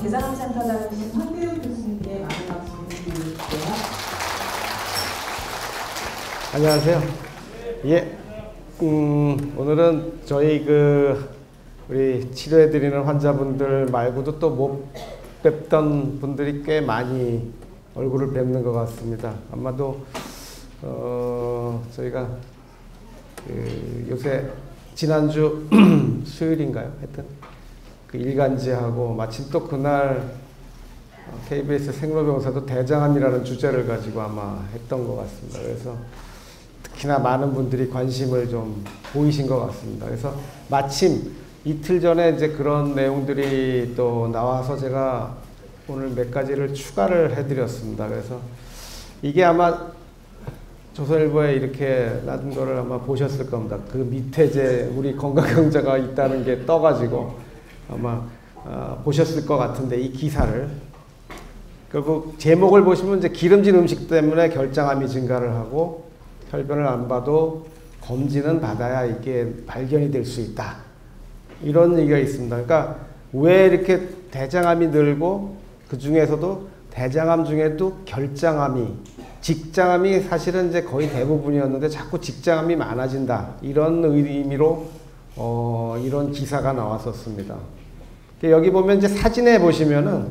대장암 센터장이신 황교육 교수님께 많은 박수 부탁드릴게요. 안녕하세요. 예, 오늘은 저희 우리 치료해드리는 환자분들 말고도 또 못 뵙던 분들이 꽤 많이 얼굴을 뵙는 것 같습니다. 아마도 저희가 요새 지난주 수요일인가요? 하여튼 일간지하고 마침 또 그날 KBS 생로병사도 대장암이라는 주제를 가지고 아마 했던 것 같습니다. 그래서 특히나 많은 분들이 관심을 좀 보이신 것 같습니다. 그래서 마침 이틀 전에 이제 그런 내용들이 또 나와서 제가 오늘 몇 가지를 추가를 해드렸습니다. 그래서 이게 아마 조선일보에 이렇게 놔둔 거를 아마 보셨을 겁니다. 그 밑에 이제 우리 건강경제가 있다는 게 떠가지고 아마 보셨을 것 같은데, 이 기사를 결국 제목을 보시면 이제 기름진 음식 때문에 결장암이 증가를 하고 혈변을 안 봐도 검진은 받아야 이게 발견이 될 수 있다, 이런 얘기가 있습니다. 그러니까 왜 이렇게 대장암이 늘고 그 중에서도 대장암 중에도 결장암이, 직장암이 사실은 이제 거의 대부분이었는데 자꾸 직장암이 많아진다, 이런 의미로 이런 기사가 나왔었습니다. 여기 보면 이제 사진에 보시면은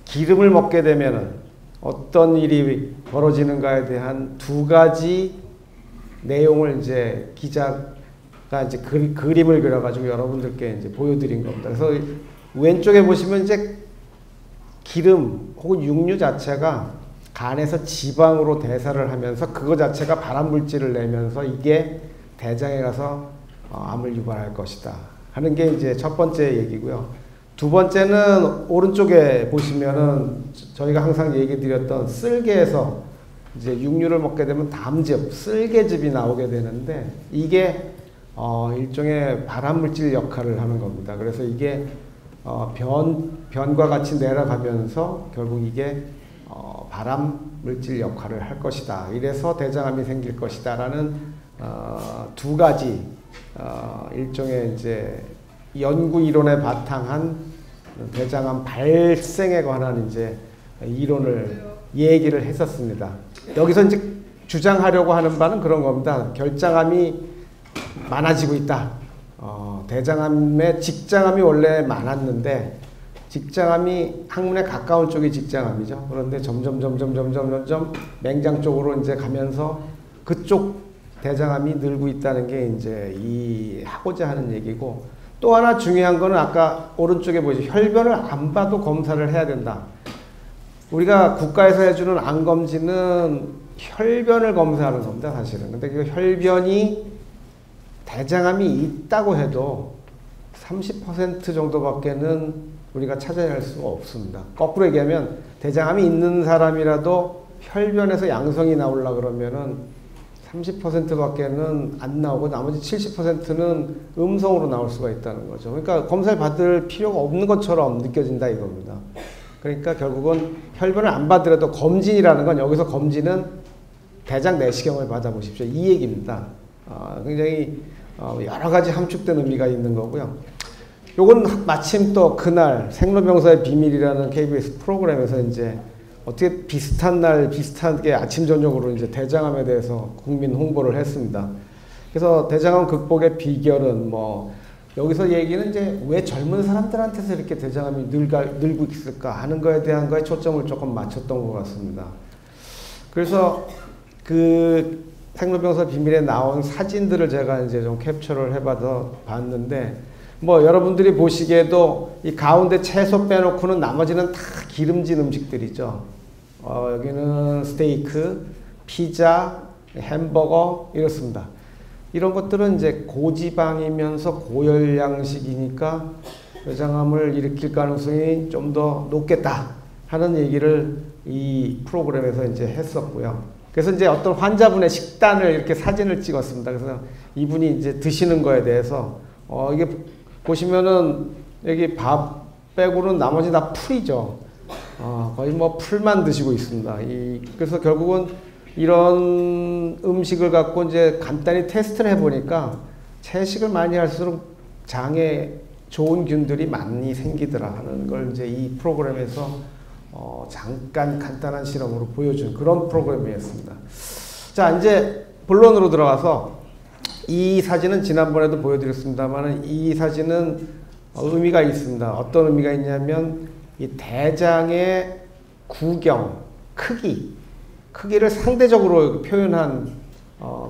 기름을 먹게 되면은 어떤 일이 벌어지는가에 대한 두 가지 내용을 이제 기자가 이제 그림을 그려가지고 여러분들께 이제 보여드린 겁니다. 그래서 왼쪽에 보시면 이제 기름 혹은 육류 자체가 간에서 지방으로 대사를 하면서 그거 자체가 발암물질을 내면서 이게 대장에 가서 암을 유발할 것이다 하는 게 이제 첫 번째 얘기고요. 두 번째는 오른쪽에 보시면은 저희가 항상 얘기 드렸던 쓸개에서 이제 육류를 먹게 되면 담즙, 쓸개즙이 나오게 되는데 이게 일종의 발암물질 역할을 하는 겁니다. 그래서 이게 변과 같이 내려가면서 결국 이게 발암물질 역할을 할 것이다. 이래서 대장암이 생길 것이다 라는 두 가지 일종의 이제 연구 이론에 바탕한 대장암 발생에 관한 이제 이론을 얘기를 했었습니다. 여기서 이제 주장하려고 하는 바는 그런 겁니다. 결장암이 많아지고 있다. 대장암에 직장암이 원래 많았는데 직장암이 항문에 가까운 쪽이 직장암이죠. 그런데 점점 맹장 쪽으로 이제 가면서 그쪽 대장암이 늘고 있다는 게 이제 하고자 하는 얘기고, 또 하나 중요한 거는 아까 오른쪽에 보이죠. 혈변을 안 봐도 검사를 해야 된다. 우리가 국가에서 해주는 암 검진은 혈변을 검사하는 겁니다, 사실은. 근데 그 혈변이 대장암이 있다고 해도 30% 정도밖에는 우리가 찾아낼 수가 없습니다. 거꾸로 얘기하면 대장암이 있는 사람이라도 혈변에서 양성이 나오려고 그러면은 30%밖에는 안 나오고 나머지 70%는 음성으로 나올 수가 있다는 거죠. 그러니까 검사를 받을 필요가 없는 것처럼 느껴진다 이겁니다. 그러니까 결국은 혈변을 안 받더라도 검진이라는 건, 여기서 검진은 대장 내시경을 받아보십시오, 이 얘기입니다. 굉장히 여러 가지 함축된 의미가 있는 거고요. 요건 마침 또 그날 생로병사의 비밀이라는 KBS 프로그램에서 이제 어떻게 비슷한 날 비슷하게 아침 저녁으로 이제 대장암에 대해서 국민 홍보를 했습니다. 그래서 대장암 극복의 비결은 여기서 얘기는 이제 왜 젊은 사람들한테서 이렇게 대장암이 늘고 있을까 하는 거에 대한 거에 초점을 조금 맞췄던 것 같습니다. 그래서 그 생로병사 비밀에 나온 사진들을 제가 이제 좀 캡처를 봤는데, 여러분들이 보시기에도 이 가운데 채소 빼놓고는 나머지는 다 기름진 음식들이죠. 여기는 스테이크, 피자, 햄버거 이렇습니다. 이런 것들은 이제 고지방이면서 고열량식이니까 대장암을 일으킬 가능성이 좀 더 높겠다 하는 얘기를 이 프로그램에서 이제 했었고요. 그래서 이제 어떤 환자분의 식단을 이렇게 사진을 찍었습니다. 그래서 이분이 이제 드시는 거에 대해서 이게 보시면은 여기 밥 빼고는 나머지 다 풀이죠. 거의 풀만 드시고 있습니다. 그래서 결국은 이런 음식을 갖고 이제 간단히 테스트를 해보니까 채식을 많이 할수록 장에 좋은 균들이 많이 생기더라 하는 걸 이제 이 프로그램에서 잠깐 간단한 실험으로 보여준 그런 프로그램이었습니다. 자, 이제 본론으로 들어가서 이 사진은 지난번에도 보여드렸습니다만 이 사진은 의미가 있습니다. 어떤 의미가 있냐면 이 대장의 구경, 크기를 상대적으로 표현한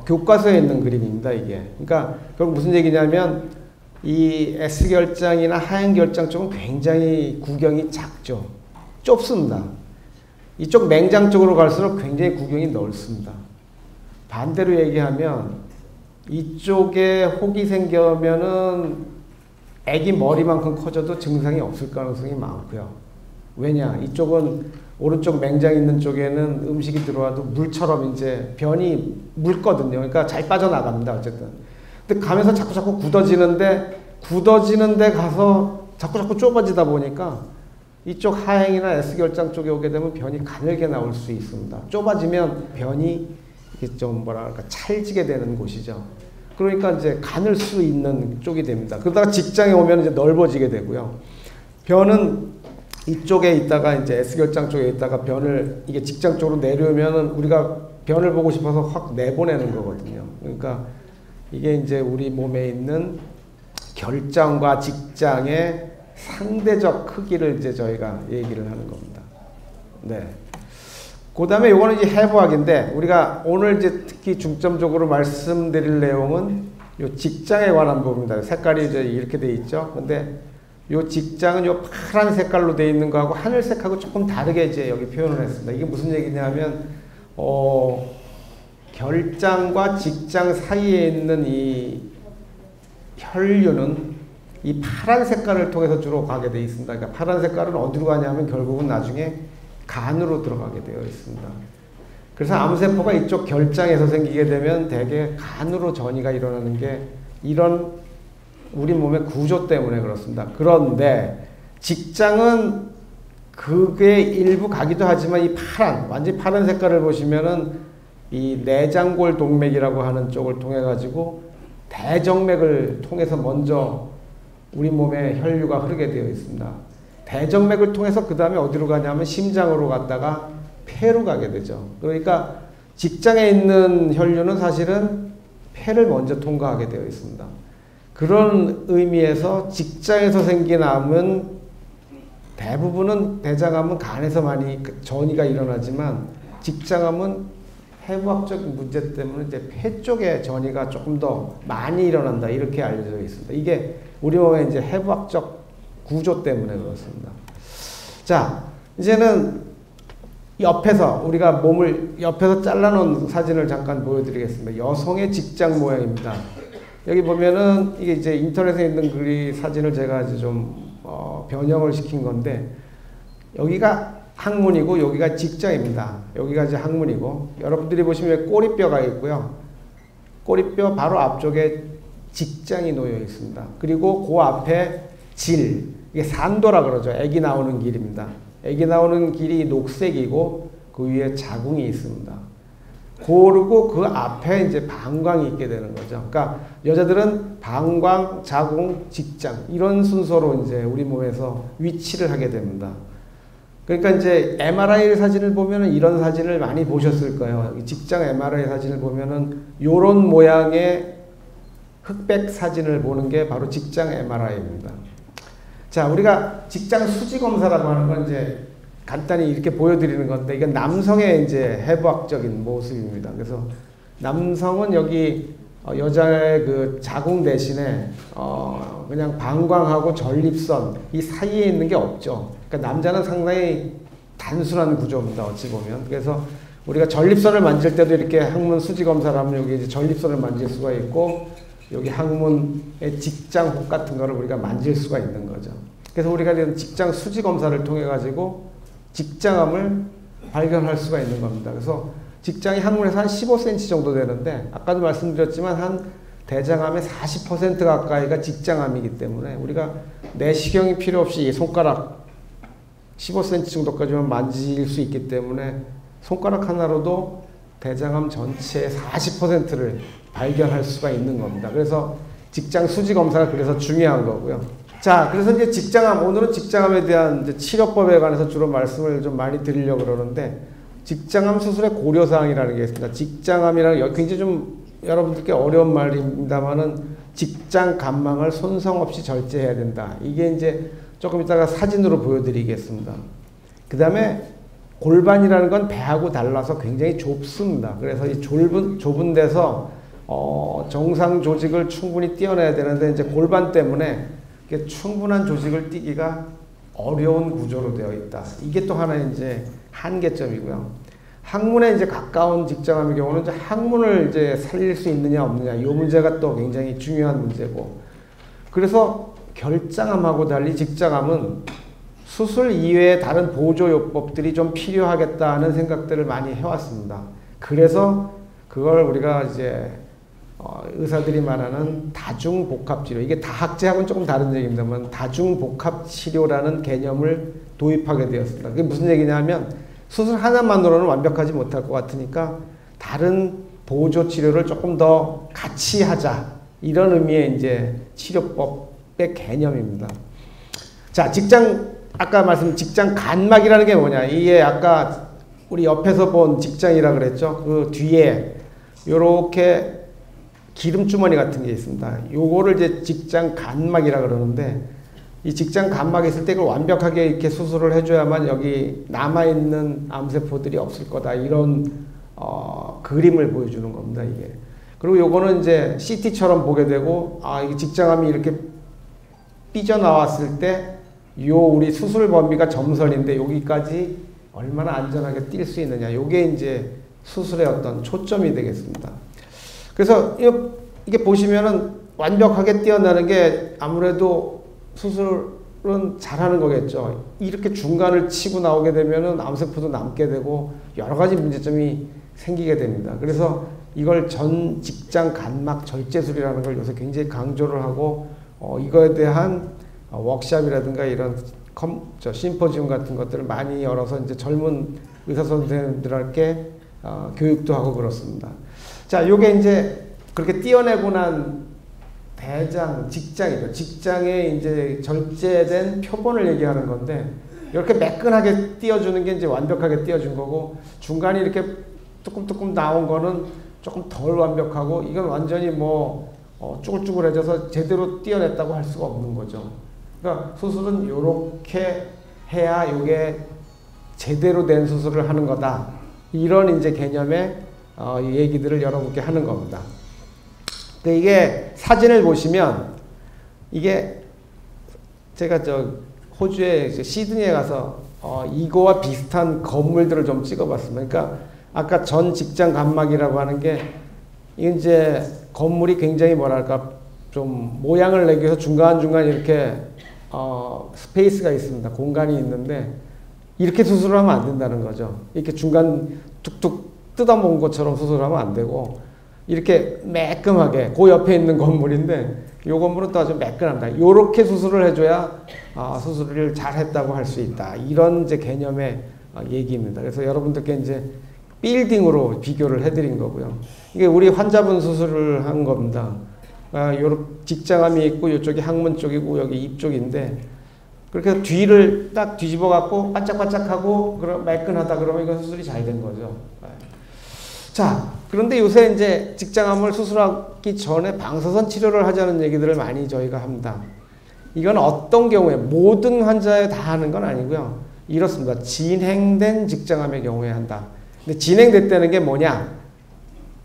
교과서에 있는 그림입니다. 이게. 그러니까 결국 무슨 얘기냐면 이 S결장이나 하행결장 쪽은 굉장히 구경이 작죠. 좁습니다. 이쪽 맹장 쪽으로 갈수록 굉장히 구경이 넓습니다. 반대로 얘기하면 이쪽에 혹이 생겨면은 애기 머리만큼 커져도 증상이 없을 가능성이 많고요. 왜냐? 이쪽은 오른쪽 맹장 있는 쪽에는 음식이 들어와도 물처럼 이제 변이 묽거든요. 그러니까 잘 빠져나갑니다. 어쨌든. 근데 가면서 자꾸 굳어지는데 가서 자꾸 좁아지다 보니까 이쪽 하행이나 S결장 쪽에 오게 되면 변이 가늘게 나올 수 있습니다. 좁아지면 변이 이게 좀 뭐랄까 찰지게 되는 곳이죠. 그러니까 이제 가늘 수 있는 쪽이 됩니다. 그러다가 직장에 오면 이제 넓어지게 되고요. 변은 이쪽에 있다가 이제 S결장 쪽에 있다가 변을 이게 직장 쪽으로 내려오면은 우리가 변을 보고 싶어서 확 내보내는 거거든요. 그러니까 이게 이제 우리 몸에 있는 결장과 직장의 상대적 크기를 이제 저희가 얘기를 하는 겁니다. 네. 그 다음에 요거는 이제 해부학인데 우리가 오늘 이제 특히 중점적으로 말씀드릴 내용은 요 직장에 관한 부분입니다. 색깔이 이제 이렇게 돼 있죠. 근데 요 직장은 요 파란 색깔로 돼 있는 거하고 하늘색하고 조금 다르게 이제 여기 표현을 했습니다. 이게 무슨 얘기냐면 결장과 직장 사이에 있는 이 혈류는 이 파란 색깔을 통해서 주로 가게 되어 있습니다. 그러니까 파란 색깔은 어디로 가냐면 결국은 나중에 간으로 들어가게 되어 있습니다. 그래서 암세포가 이쪽 결장에서 생기게 되면 대개 간으로 전이가 일어나는 게 이런 우리 몸의 구조 때문에 그렇습니다. 그런데 직장은 그게 일부 가기도 하지만 이 완전히 파란 색깔을 보시면은 이 내장골 동맥이라고 하는 쪽을 통해 가지고 대정맥을 통해서 먼저 우리 몸에 혈류가 흐르게 되어 있습니다. 대정맥을 통해서 그 다음에 어디로 가냐면 심장으로 갔다가 폐로 가게 되죠. 그러니까 직장에 있는 혈류는 사실은 폐를 먼저 통과하게 되어 있습니다. 그런 의미에서 직장에서 생긴 암은 대부분은 대장암은 간에서 많이 전이가 일어나지만 직장암은 해부학적인 문제 때문에 이제 폐 쪽에 전이가 조금 더 많이 일어난다 이렇게 알려져 있습니다. 이게 우리 몸의 이제 해부학적 구조 때문에 그렇습니다. 자, 이제는 옆에서 우리가 몸을 옆에서 잘라놓은 사진을 잠깐 보여드리겠습니다. 여성의 직장 모양입니다. 여기 보면은 이게 이제 인터넷에 있는 그 사진을 제가 이제 좀 변형을 시킨 건데 여기가 항문이고 여기가 직장입니다. 여기가 이제 항문이고 여러분들이 보시면 꼬리뼈가 있고요. 꼬리뼈 바로 앞쪽에 직장이 놓여 있습니다. 그리고 그 앞에 이게 산도라 그러죠. 애기 나오는 길입니다. 애기 나오는 길이 녹색이고 그 위에 자궁이 있습니다. 그리고 그 앞에 이제 방광이 있게 되는 거죠. 그러니까 여자들은 방광, 자궁, 직장 이런 순서로 이제 우리 몸에서 위치를 하게 됩니다. 그러니까 이제 MRI 사진을 보면은 이런 사진을 많이 보셨을 거예요. 직장 MRI 사진을 보면은 요런 모양의 흑백 사진을 보는 게 바로 직장 MRI입니다. 자, 우리가 직장 수지 검사라고 하는 건 이제 간단히 이렇게 보여드리는 건데 이건 남성의 이제 해부학적인 모습입니다. 그래서 남성은 여기 여자의 그 자궁 대신에 그냥 방광하고 전립선 이 사이에 있는 게 없죠. 그러니까 남자는 상당히 단순한 구조입니다. 어찌 보면. 그래서 우리가 전립선을 만질 때도 이렇게 항문 수지 검사를 하면 여기 이제 전립선을 만질 수가 있고 여기 항문의 직장혹 같은 거를 우리가 만질 수가 있는 거죠. 그래서 우리가 이런 직장 수지 검사를 통해 가지고 직장암을 발견할 수가 있는 겁니다. 그래서 직장이 항문에서 한 15cm 정도 되는데 아까도 말씀드렸지만 한 대장암의 40% 가까이가 직장암이기 때문에 우리가 내시경이 필요 없이 손가락 15cm 정도까지만 만질 수 있기 때문에 손가락 하나로도 대장암 전체의 40%를 발견할 수가 있는 겁니다. 그래서 직장 수지 검사가 그래서 중요한 거고요. 자, 그래서 이제 직장암, 오늘은 직장암에 대한 이제 치료법에 관해서 주로 말씀을 좀 많이 드리려고 그러는데, 직장암 수술의 고려사항이라는 게 있습니다. 직장암이라는 게 굉장히 좀 여러분들께 어려운 말입니다만은 직장 간망을 손성 없이 절제해야 된다. 이게 이제 조금 이따가 사진으로 보여드리겠습니다. 그 다음에 골반이라는 건 배하고 달라서 굉장히 좁습니다. 그래서 이 좁은 데서 정상 조직을 충분히 띄어내야 되는데 이제 골반 때문에 충분한 조직을 띄기가 어려운 구조로 되어 있다. 이게 또 하나의 이제 한계점이고요. 항문에 이제 가까운 직장암의 경우는 이제 항문을 이제 살릴 수 있느냐 없느냐 이 문제가 또 굉장히 중요한 문제고, 그래서 결장암하고 달리 직장암은 수술 이외에 다른 보조요법들이 좀 필요하겠다는 생각들을 많이 해왔습니다. 그래서 그걸 우리가 이제 의사들이 말하는 다중복합치료, 이게 다학제하고는 조금 다른 얘기입니다만 다중복합치료라는 개념을 도입하게 되었습니다. 그게 무슨 얘기냐면 수술 하나만으로는 완벽하지 못할 것 같으니까 다른 보조치료를 조금 더 같이 하자, 이런 의미의 이제 치료법의 개념입니다. 자, 아까 말씀 직장 간막이라는 게 뭐냐, 이게 아까 우리 옆에서 본 직장이라 그랬죠. 그 뒤에 요렇게 기름주머니 같은 게 있습니다. 요거를 이제 직장 간막이라 그러는데, 이 직장 간막이 있을 때 그걸 완벽하게 이렇게 수술을 해줘야만 여기 남아있는 암세포들이 없을 거다, 이런 그림을 보여주는 겁니다, 이게. 그리고 요거는 이제 CT처럼 보게 되고, 이 직장암이 이렇게 삐져나왔을 때 요 우리 수술 범위가 점선인데 여기까지 얼마나 안전하게 뛸 수 있느냐, 요게 이제 수술의 어떤 초점이 되겠습니다. 그래서 이게 보시면은 완벽하게 띄어나는 게 아무래도 수술은 잘하는 거겠죠. 이렇게 중간을 치고 나오게 되면은 암세포도 남게 되고 여러 가지 문제점이 생기게 됩니다. 그래서 이걸 전 직장 간막 절제술이라는 걸 요새 굉장히 강조를 하고, 이거에 대한 워크샵이라든가 이런 심포지움 같은 것들을 많이 열어서 이제 젊은 의사 선생님들에게 교육도 하고 그렇습니다. 자, 요게 이제 그렇게 띄어내고 난 직장이죠. 직장에 이제 절제된 표본을 얘기하는 건데, 이렇게 매끈하게 띄워주는 게 이제 완벽하게 띄워준 거고, 중간에 이렇게 조금 나온 거는 조금 덜 완벽하고, 이건 완전히 쭈글쭈글해져서 제대로 띄어냈다고 할 수가 없는 거죠. 그러니까 수술은 이렇게 해야 이게 제대로 된 수술을 하는 거다, 이런 이제 개념의 얘기들을 여러분께 하는 겁니다. 근데 이게 사진을 보시면, 이게 제가 호주의 시드니에 가서 이거와 비슷한 건물들을 좀 찍어봤습니다. 그러니까 아까 전 직장 간막이라고 하는 게, 이제 건물이 굉장히 뭐랄까 좀 모양을 내기 위해서 중간중간 이렇게 스페이스가 있습니다. 공간이 있는데 이렇게 수술을 하면 안 된다는 거죠. 이렇게 중간 툭툭 뜯어먹은 것처럼 수술하면 안 되고, 이렇게 매끈하게, 그 옆에 있는 건물인데 이 건물은 또 아주 매끈합니다. 이렇게 수술을 해줘야 수술을 잘 했다고 할 수 있다, 이런 이제 개념의 얘기입니다. 그래서 여러분들께 이제 빌딩으로 비교를 해드린 거고요. 이게 우리 환자분 수술을 한 겁니다. 요렇게 직장암이 있고 이쪽이 항문 쪽이고 여기 입 쪽인데, 그렇게 뒤를 딱 뒤집어 갖고 반짝반짝하고 매끈하다 그러면 이건 수술이 잘 된 거죠. 자, 그런데 요새 이제 직장암을 수술하기 전에 방사선 치료를 하자는 얘기들을 많이 저희가 합니다. 이건 어떤 경우에, 모든 환자에 다 하는 건 아니고요. 이렇습니다. 진행된 직장암의 경우에 한다. 근데 진행됐다는 게 뭐냐?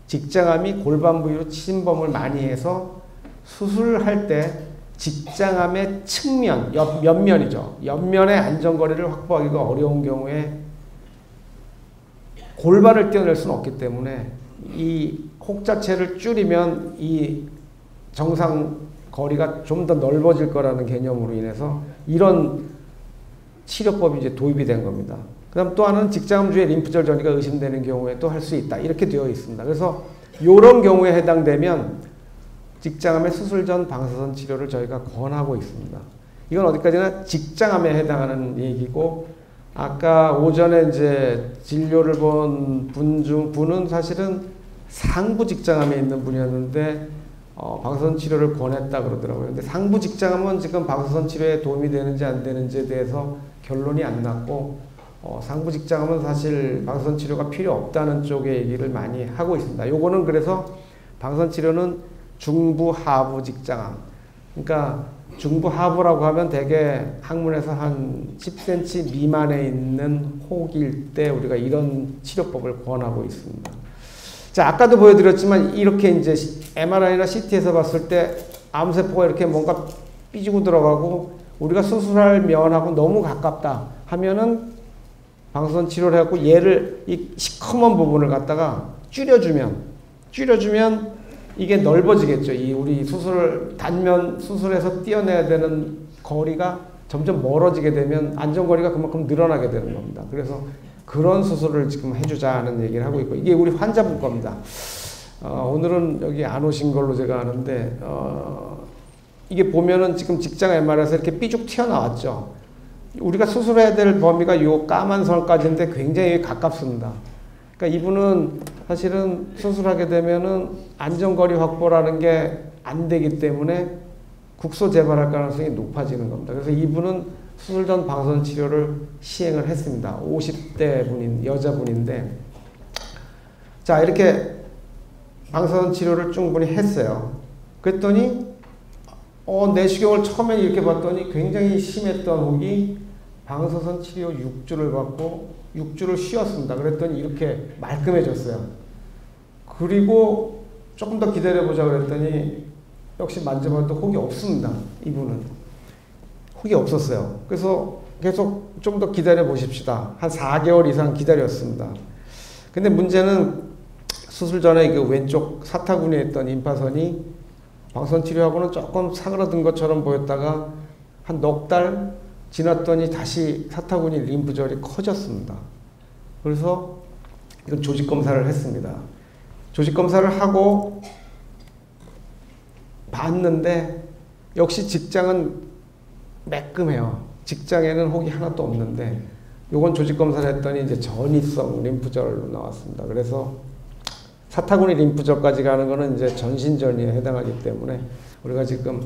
직장암이 골반 부위로 침범을 많이 해서 수술할 때 직장암의 측면, 옆면이죠. 옆면의 안전거리를 확보하기가 어려운 경우에 골반을 떼어낼 수는 없기 때문에 이 혹 자체를 줄이면 이 정상 거리가 좀 더 넓어질 거라는 개념으로 인해서 이런 치료법이 이제 도입이 된 겁니다. 그 다음 또 하나는 직장암 주에 림프절 전이가 의심되는 경우에 또 할 수 있다, 이렇게 되어 있습니다. 그래서 이런 경우에 해당되면 직장암의 수술 전 방사선 치료를 저희가 권하고 있습니다. 이건 어디까지나 직장암에 해당하는 얘기고, 아까 오전에 이제 진료를 본 분은 사실은 상부 직장암에 있는 분이었는데 방사선 치료를 권했다 그러더라고요. 근데 상부 직장암은 지금 방사선 치료에 도움이 되는지 안 되는지에 대해서 결론이 안 났고, 상부 직장암은 사실 방사선 치료가 필요 없다는 쪽의 얘기를 많이 하고 있습니다. 요거는 그래서 방사선 치료는 중부 하부 직장암. 그러니까 중부 하부라고 하면 대개 학문에서 한 10cm 미만에 있는 혹일 때 우리가 이런 치료법을 권하고 있습니다. 자, 아까도 보여드렸지만 이렇게 이제 MRI나 CT에서 봤을 때 암세포가 이렇게 뭔가 삐지고 들어가고 우리가 수술할 면하고 너무 가깝다 하면은 방사선 치료를 해갖고 얘를 이 시커먼 부분을 갖다가 줄여주면 이게 넓어지겠죠. 이 우리 단면 수술해서 떼어내야 되는 거리가 점점 멀어지게 되면 안전거리가 그만큼 늘어나게 되는 겁니다. 그래서 그런 수술을 지금 해주자는 얘기를 하고 있고, 이게 우리 환자분 겁니다. 오늘은 여기 안 오신 걸로 제가 아는데, 이게 보면은 지금 직장 MR에서 이렇게 삐죽 튀어나왔죠. 우리가 수술해야 될 범위가 요 까만 선까지인데 굉장히 가깝습니다. 그러니까 이분은 사실은 수술하게 되면은 안전거리 확보라는 게 안 되기 때문에 국소 재발할 가능성이 높아지는 겁니다. 그래서 이분은 수술 전 방사선 치료를 시행을 했습니다. 50대 분인 여자분인데, 자, 이렇게 방사선 치료를 충분히 했어요. 그랬더니 내시경을 처음에 이렇게 봤더니 굉장히 심했던 혹이 방사선 치료 6주를 받고 6주를 쉬었습니다. 그랬더니 이렇게 말끔해졌어요. 그리고 조금 더 기다려보자 그랬더니 역시 만져봐도 혹이 없습니다. 이분은 혹이 없었어요. 그래서 계속 좀 더 기다려 보십시다. 한 4개월 이상 기다렸습니다. 근데 문제는 수술 전에 그 왼쪽 사타구니에 있던 임파선이 방사선 치료하고는 조금 사그라든 것처럼 보였다가 한 넉 달 지났더니 다시 사타구니 림프절이 커졌습니다. 그래서 이건 조직 검사를 했습니다. 조직 검사를 하고 봤는데 역시 직장은 매끔해요. 직장에는 혹이 하나도 없는데, 요건 조직 검사를 했더니 이제 전이성 림프절로 나왔습니다. 그래서 사타구니 림프절까지 가는 거는 이제 전신전이에 해당하기 때문에 우리가 지금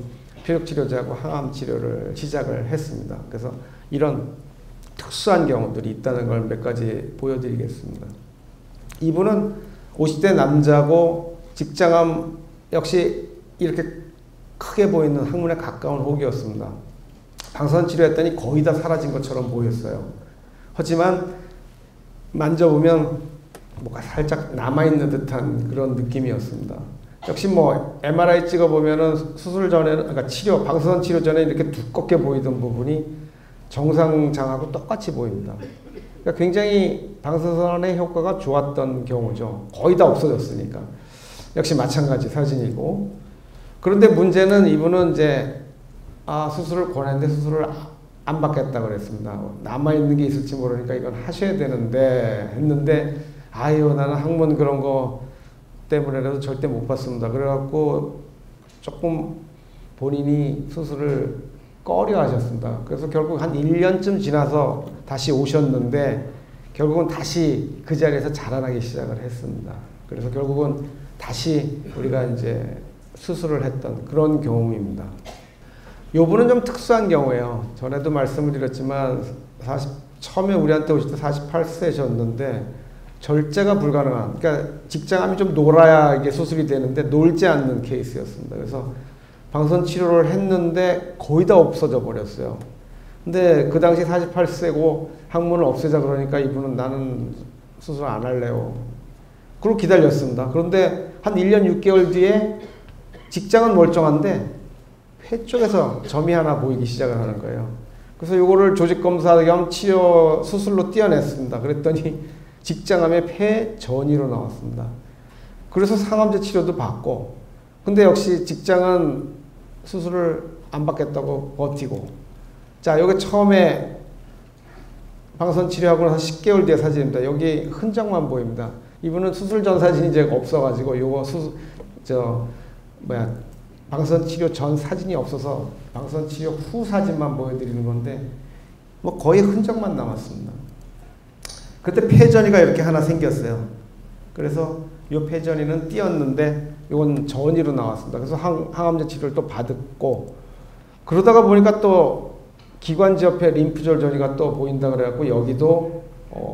표적치료제하고 항암 치료를 시작을 했습니다. 그래서 이런 특수한 경우들이 있다는 걸 몇 가지 보여드리겠습니다. 이분은 50대 남자고 직장암 역시 이렇게 크게 보이는 항문에 가까운 혹이었습니다. 방사선 치료했더니 거의 다 사라진 것처럼 보였어요. 하지만 만져보면 뭐가 살짝 남아있는 듯한 그런 느낌이었습니다. 역시 뭐 MRI 찍어보면은 수술 전에는, 그러니까 방사선 치료 전에 이렇게 두껍게 보이던 부분이 정상장하고 똑같이 보입니다. 그러니까 굉장히 방사선의 효과가 좋았던 경우죠. 거의 다 없어졌으니까. 역시 마찬가지 사진이고. 그런데 문제는 이분은 이제 수술을 권했는데 수술을 안 받겠다 그랬습니다. 남아있는 게 있을지 모르니까 이건 하셔야 되는데 했는데, 나는 항문 그런 거 때문에라도 절대 못 받습니다. 그래갖고 조금 본인이 수술을 꺼려 하셨습니다. 그래서 결국 한 1년쯤 지나서 다시 오셨는데 결국은 다시 그 자리에서 자라나기 시작을 했습니다. 그래서 결국은 다시 우리가 이제 수술을 했던 그런 경우입니다. 요분은 좀 특수한 경우예요. 전에도 말씀을 드렸지만 처음에 우리한테 오실 때 48세셨는데 절제가 불가능한, 그러니까 직장암이 좀 놀아야 이게 수술이 되는데 놀지 않는 케이스였습니다. 그래서 방사선 치료를 했는데 거의 다 없어져 버렸어요. 근데 그 당시 48세고 항문을 없애자 그러니까 이분은 나는 수술 안 할래요. 그리고 기다렸습니다. 그런데 한 1년 6개월 뒤에 직장은 멀쩡한데 폐 쪽에서 점이 하나 보이기 시작을 하는 거예요. 그래서 이거를 조직검사 겸 치료 수술로 떼어냈습니다. 그랬더니 직장암의 폐 전이로 나왔습니다. 그래서 항암제 치료도 받고, 근데 역시 직장은 수술을 안 받겠다고 버티고. 자, 여기 처음에 방사선 치료하고 나서 10개월 뒤에 사진입니다. 여기 흔적만 보입니다. 이분은 수술 전 사진이 이제 없어가지고 요거 방사선 치료 전 사진이 없어서 방사선 치료 후 사진만 보여드리는 건데 뭐 거의 흔적만 남았습니다. 그때 폐전이가 이렇게 하나 생겼어요. 그래서 이 폐전이는 띄었는데 이건 전이로 나왔습니다. 그래서 항암제 치료를 또 받았고, 그러다가 보니까 또 기관지 옆에 림프절 전이가 또 보인다 그래갖고 여기도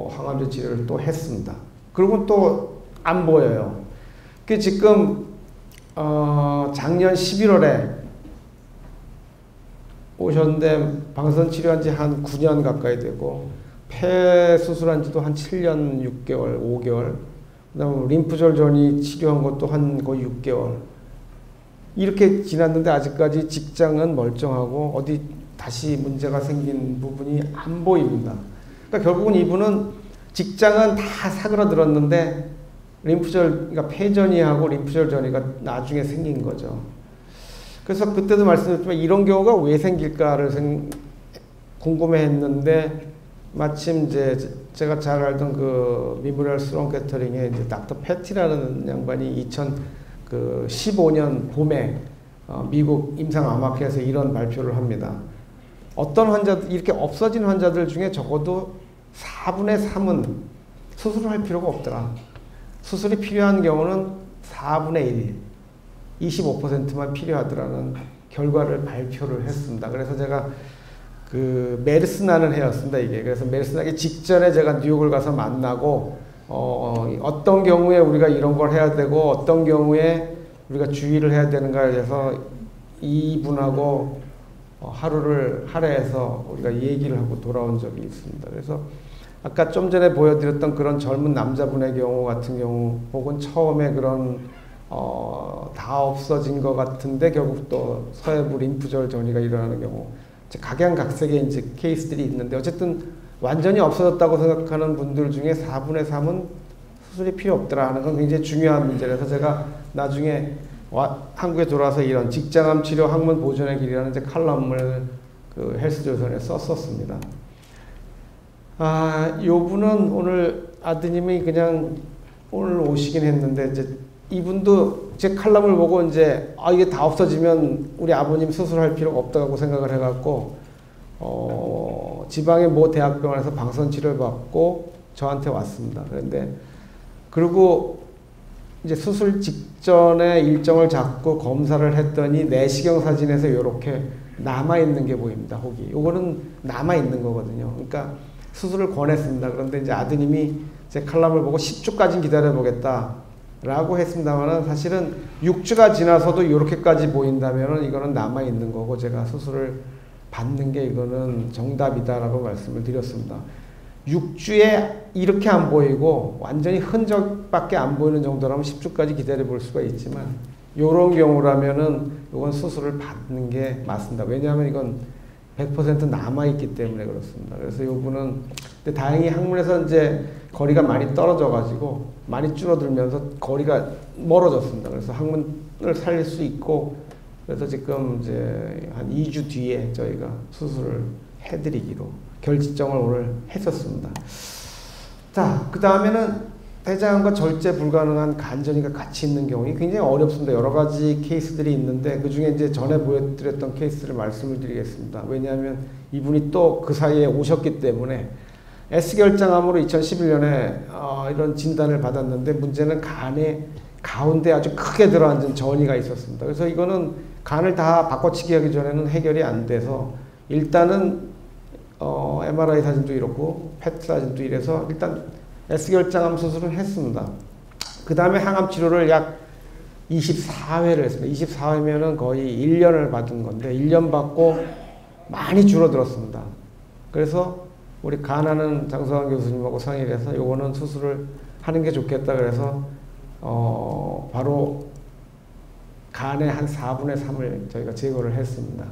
항암제 치료를 또 했습니다. 그리고 또 안 보여요. 그 지금 작년 11월에 오셨는데 방사선 치료한 지 한 9년 가까이 되고 폐 수술한 지도 한 7년 6개월, 5개월, 그다음에 림프절 전이 치료한 것도 한 거의 6개월 이렇게 지났는데 아직까지 직장은 멀쩡하고 어디 다시 문제가 생긴 부분이 안 보입니다. 그러니까 결국은 이분은 직장은 다 사그라들었는데 그러니까 폐전이하고 림프절 전이가 나중에 생긴 거죠. 그래서 그때도 말씀드렸지만 이런 경우가 왜 생길까를 궁금해했는데 마침 이제 제가 잘 알던 그 미모리얼 슬론 캐터링의 이제 닥터 패티라는 양반이 2015년 봄에 미국 임상암학회에서 이런 발표를 합니다. 어떤 환자들, 이렇게 없어진 환자들 중에 적어도 4분의 3은 수술을 할 필요가 없더라. 수술이 필요한 경우는 4분의 1, 25%만 필요하더라는 결과를 발표를 했습니다. 그래서 제가 그 메르스나는 해였습니다, 이게. 그래서 메르스나기 직전에 제가 뉴욕을 가서 만나고, 어떤 경우에 우리가 이런 걸 해야 되고, 어떤 경우에 우리가 주의를 해야 되는가에 대해서 이분하고 하루를 할애해서 우리가 얘기를 하고 돌아온 적이 있습니다. 그래서 아까 좀 전에 보여드렸던 그런 젊은 남자분의 경우 같은 경우, 혹은 처음에 그런 다 없어진 것 같은데 결국 또 서해부 림프절 전이가 일어나는 경우, 각양각색의 이제 케이스들이 있는데 어쨌든 완전히 없어졌다고 생각하는 분들 중에 4분의 3은 수술이 필요 없더라 하는 건 굉장히 중요한 문제라서 제가 나중에 한국에 돌아와서 이런 직장암 치료 학문 보존의 길이라는 이제 칼럼을 그 헬스조선에 썼었습니다. 요분은 오늘 아드님이 그냥 오늘 오시긴 했는데 이제 이분도 제 칼럼을 보고 이제 이게 다 없어지면 우리 아버님 수술할 필요가 없다고 생각을 해갖고 지방의 모 대학병원에서 방사선 치료를 받고 저한테 왔습니다. 그런데 그리고 이제 수술 직전에 일정을 잡고 검사를 했더니 내시경 사진에서 이렇게 남아 있는 게 보입니다. 혹이 요거는 남아 있는 거거든요. 그러니까 수술을 권했습니다. 그런데 이제 아드님이 제 칼럼을 보고 10주까지 기다려 보겠다 라고 했습니다만은 사실은 6주가 지나서도 이렇게까지 보인다면은 이거는 남아 있는 거고 제가 수술을 받는 게 이거는 정답이다라고 말씀을 드렸습니다. 6주에 이렇게 안 보이고 완전히 흔적밖에 안 보이는 정도라면 10주까지 기다려 볼 수가 있지만 이런 경우라면은 이건 수술을 받는 게 맞습니다. 왜냐하면 이건 100% 남아있기 때문에 그렇습니다. 그래서 요분은, 근데 다행히 학문에서 이제 거리가 많이 떨어져가지고 많이 줄어들면서 거리가 멀어졌습니다. 그래서 학문을 살릴 수 있고, 그래서 지금 이제 한 2주 뒤에 저희가 수술을 해드리기로 결정을 오늘 했었습니다. 자, 그 다음에는 대장암과 절제 불가능한 간전이가 같이 있는 경우가 굉장히 어렵습니다. 여러 가지 케이스들이 있는데 그 중에 이제 전에 보여드렸던 케이스를 말씀을 드리겠습니다. 왜냐하면 이분이 또 그 사이에 오셨기 때문에 S결장암으로 2011년에 이런 진단을 받았는데 문제는 간의 가운데 아주 크게 들어앉은 전이가 있었습니다. 그래서 이거는 간을 다 바꿔치기 하기 전에는 해결이 안 돼서 일단은 MRI 사진도 이렇고 PET 사진도 이래서 일단 S결장암 수술을 했습니다. 그 다음에 항암 치료를 약 24회를 했습니다. 24회면은 거의 1년을 받은 건데 1년 받고 많이 줄어들었습니다. 그래서 우리 간하는 장성환 교수님하고 상의를 해서 요거는 수술을 하는 게 좋겠다 그래서 바로 간의 한 4분의 3을 저희가 제거를 했습니다.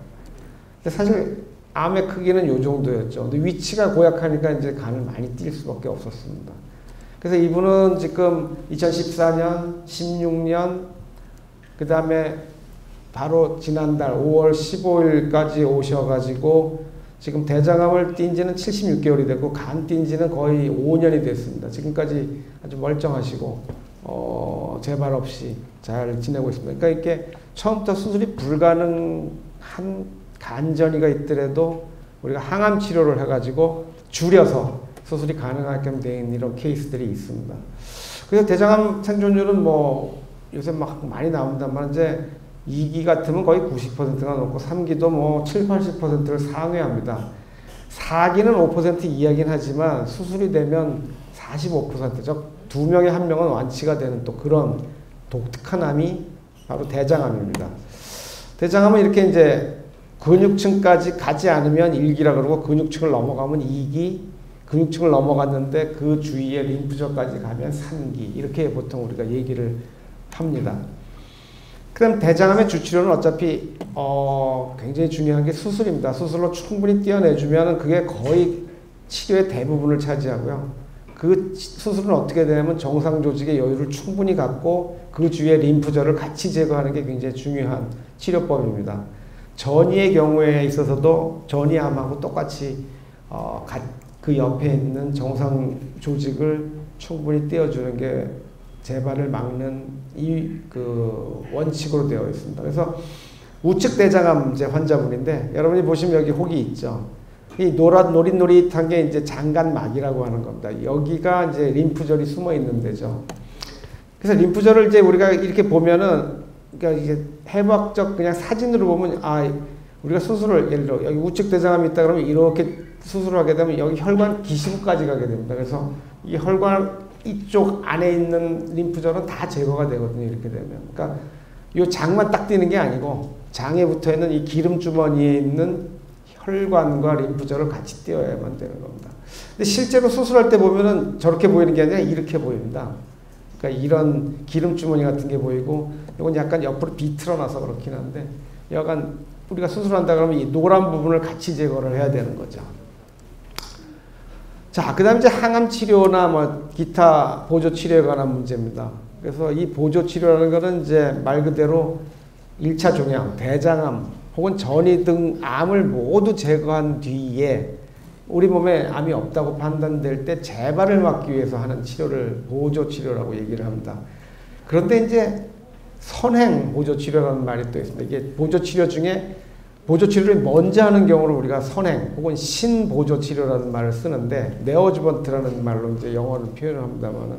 근데 사실 암의 크기는 요 정도였죠. 근데 위치가 고약하니까 이제 간을 많이 띌 수밖에 없었습니다. 그래서 이분은 지금 2014년, 16년, 그 다음에 바로 지난달 5월 15일까지 오셔가지고 지금 대장암을 띈 지는 76개월이 됐고 간 띈 지는 거의 5년이 됐습니다. 지금까지 아주 멀쩡하시고 재발 없이 잘 지내고 있습니다. 그러니까 이렇게 처음부터 수술이 불가능한 간전이가 있더라도 우리가 항암 치료를 해가지고 줄여서 수술이 가능하게 된 이런 케이스들이 있습니다. 그래서 대장암 생존율은 뭐 요새 막 많이 나온다만 이제 2기 같으면 거의 90%가 넘고 3기도 뭐 7, 80%를 상회합니다. 4기는 5% 이하긴 하지만 수술이 되면 45%, 즉 2명에 1명은 완치가 되는 또 그런 독특한 암이 바로 대장암입니다. 대장암은 이렇게 이제 근육층까지 가지 않으면 1기라 그러고 근육층을 넘어가면 2기, 근육층을 넘어갔는데 그 주위에 림프절까지 가면 3기 이렇게 보통 우리가 얘기를 합니다. 그럼 대장암의 주치료는 어차피 굉장히 중요한 게 수술입니다. 수술로 충분히 떼어내주면 그게 거의 치료의 대부분을 차지하고요. 그 수술은 어떻게 되냐면 정상 조직의 여유를 충분히 갖고 그 주위에 림프절을 같이 제거하는 게 굉장히 중요한 치료법입니다. 전이의 경우에 있어서도 전이암하고 똑같이 그 옆에 있는 정상 조직을 충분히 떼어주는 게 재발을 막는 그 원칙으로 되어 있습니다. 그래서 우측 대장암 환자분인데 여러분이 보시면 여기 혹이 있죠. 이 노릿노릿한 게 이제 장간막이라고 하는 겁니다. 여기가 이제 림프절이 숨어 있는 데죠. 그래서 림프절을 이제 우리가 이렇게 보면은 그러니까 이게 해부학적 그냥 사진으로 보면 우리가 수술을 예를 들어 여기 우측 대장암이 있다 그러면 이렇게 수술을 하게 되면 여기 혈관 기시부까지 가게 됩니다. 그래서 이 혈관 이쪽 안에 있는 림프절은 다 제거가 되거든요. 이렇게 되면. 그러니까 이 장만 딱 띄는 게 아니고 장에 붙어 있는 이 기름 주머니에 있는 혈관과 림프절을 같이 띄어야만 되는 겁니다. 근데 실제로 수술할 때 보면은 저렇게 보이는 게 아니라 이렇게 보입니다. 그러니까 이런 기름 주머니 같은 게 보이고 이건 약간 옆으로 비틀어놔서 그렇긴 한데 약간 우리가 수술한다 그러면 이 노란 부분을 같이 제거를 해야 되는 거죠. 자, 그 다음에 이제 항암 치료나 뭐 기타 보조 치료에 관한 문제입니다. 그래서 이 보조 치료라는 거는 이제 말 그대로 1차 종양, 대장암 혹은 전이 등 암을 모두 제거한 뒤에 우리 몸에 암이 없다고 판단될 때 재발을 막기 위해서 하는 치료를 보조 치료라고 얘기를 합니다. 그런데 이제 선행 보조 치료라는 말이 또 있습니다. 이게 보조 치료 중에 보조 치료를 먼저 하는 경우를 우리가 선행 혹은 신보조 치료라는 말을 쓰는데 네어주번트라는 말로 이제 영어를 표현을 합니다만은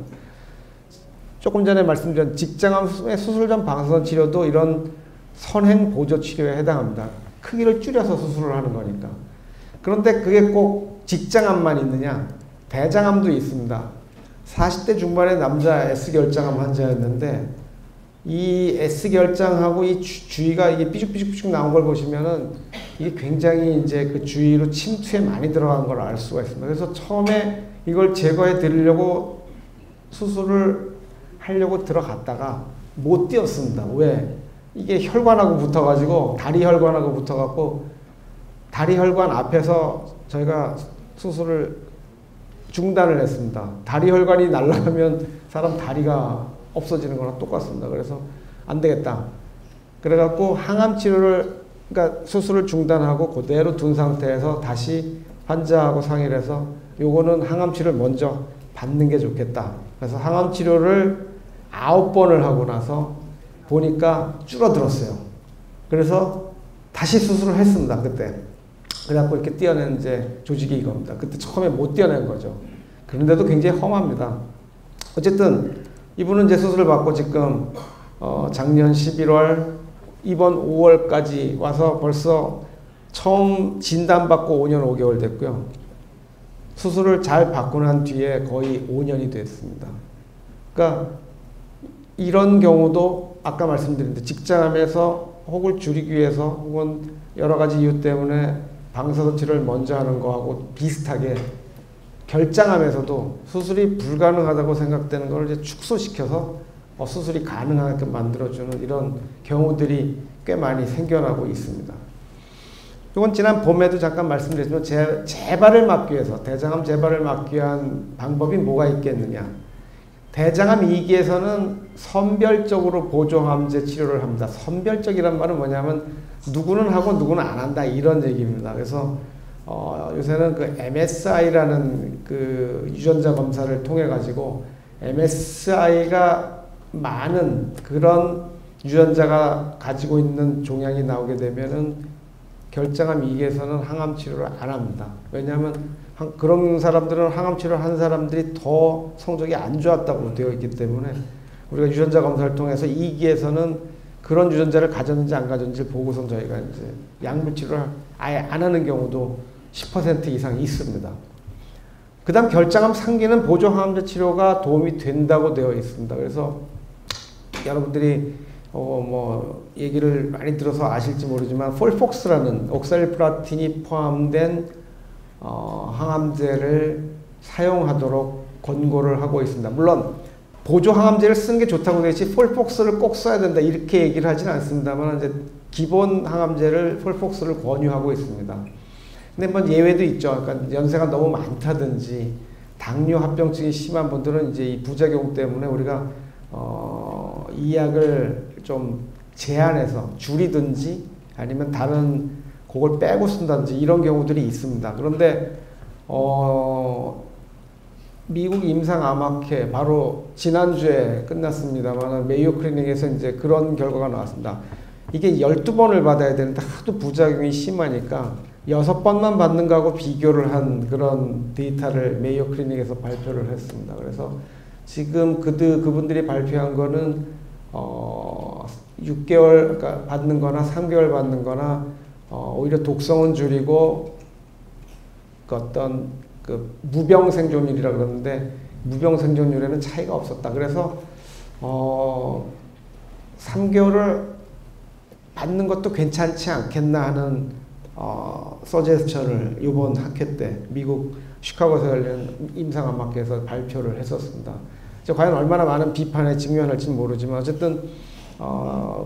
조금 전에 말씀드린 직장암의 수술 전 방사선 치료도 이런 선행 보조 치료에 해당합니다. 크기를 줄여서 수술을 하는 거니까. 그런데 그게 꼭 직장암만 있느냐? 대장암도 있습니다. 40대 중반의 남자 S결장암 환자였는데 이 S결장하고 이 주위가 이게 삐죽삐죽 나온 걸 보시면은 이게 굉장히 이제 그 주위로 침투에 많이 들어간 걸 알 수가 있습니다. 그래서 처음에 이걸 제거해 드리려고 수술을 하려고 들어갔다가 못 뛰었습니다. 왜? 이게 혈관하고 붙어가지고 다리 혈관하고 붙어갖고 다리 혈관 앞에서 저희가 수술을 중단을 했습니다. 다리 혈관이 날아가면 사람 다리가 없어지는 거랑 똑같습니다. 그래서 안 되겠다. 그래갖고 항암 치료를 그러니까 수술을 중단하고 그대로 둔 상태에서 다시 환자하고 상의를 해서 요거는 항암 치료를 먼저 받는 게 좋겠다. 그래서 항암 치료를 9번을 하고 나서 보니까 줄어들었어요. 그래서 다시 수술을 했습니다. 그때. 그래갖고 이렇게 떼어낸 이제 조직이 이겁니다. 그때 처음에 못 떼어낸 거죠. 그런데도 굉장히 험합니다. 어쨌든 이분은 이제 수술을 받고 지금 작년 11월 이번 5월까지 와서 벌써 처음 진단받고 5년 5개월 됐고요. 수술을 잘 받고 난 뒤에 거의 5년이 됐습니다. 그러니까 이런 경우도 아까 말씀드린 대로 직장암에서 혹을 줄이기 위해서 혹은 여러 가지 이유 때문에 방사선 치료를 먼저 하는 거하고 비슷하게 결장암에서도 수술이 불가능하다고 생각되는 걸 이제 축소시켜서 수술이 가능하게 만들어주는 이런 경우들이 꽤 많이 생겨나고 있습니다. 이건 지난 봄에도 잠깐 말씀드렸지만 재발을 막기 위해서 대장암 재발을 막기 위한 방법이 뭐가 있겠느냐. 대장암 2기에서는 선별적으로 보조항암제 치료를 합니다. 선별적이란 말은 뭐냐면 누구는 하고 누구는 안 한다 이런 얘기입니다. 그래서 요새는 그 MSI라는 그 유전자 검사를 통해 가지고 MSI가 많은 그런 유전자가 가지고 있는 종양이 나오게 되면은 결장암 2기에서는 항암 치료를 안 합니다. 왜냐하면 그런 사람들은 항암 치료를 한 사람들이 더 성적이 안 좋았다고 되어 있기 때문에 우리가 유전자 검사를 통해서 2기에서는 그런 유전자를 가졌는지 안 가졌는지 보고서 저희가 이제 약물 치료를 아예 안 하는 경우도 10% 이상 있습니다. 그 다음 결장암 3기는 보조 항암제 치료가 도움이 된다고 되어 있습니다. 그래서 여러분들이 뭐 얘기를 많이 들어서 아실지 모르지만 폴폭스라는 옥살리플라틴이 포함된 항암제를 사용하도록 권고를 하고 있습니다. 물론 보조 항암제를 쓰는 게 좋다고 되지 폴폭스를 꼭 써야 된다 이렇게 얘기를 하지는 않습니다만 이제 기본 항암제를 폴폭스를 권유하고 있습니다. 근데 뭐 예외도 있죠. 그러니까 연세가 너무 많다든지 당뇨 합병증이 심한 분들은 이제 이 부작용 때문에 우리가 이 약을 좀 제한해서 줄이든지 아니면 다른 그걸 빼고 쓴다든지 이런 경우들이 있습니다. 그런데 미국 임상암학회 바로 지난주에 끝났습니다만 메이오 클리닉에서 이제 그런 결과가 나왔습니다. 이게 12번을 받아야 되는데 하도 부작용이 심하니까 6번만 받는 거하고 비교를 한 그런 데이터를 메이오 클리닉에서 발표를 했습니다. 그래서 지금 그분들이 발표한 거는 6개월 그러니까 받는 거나 3개월 받는 거나 오히려 독성은 줄이고 그 어떤 그 무병 생존율이라 그러는데 무병 생존율에는 차이가 없었다. 그래서 3개월을 받는 것도 괜찮지 않겠나 하는 서제스천을 이번 학회 때 미국 시카고에서 열린 임상암학회에서 발표를 했었습니다. 과연 얼마나 많은 비판에 직면할지는 모르지만 어쨌든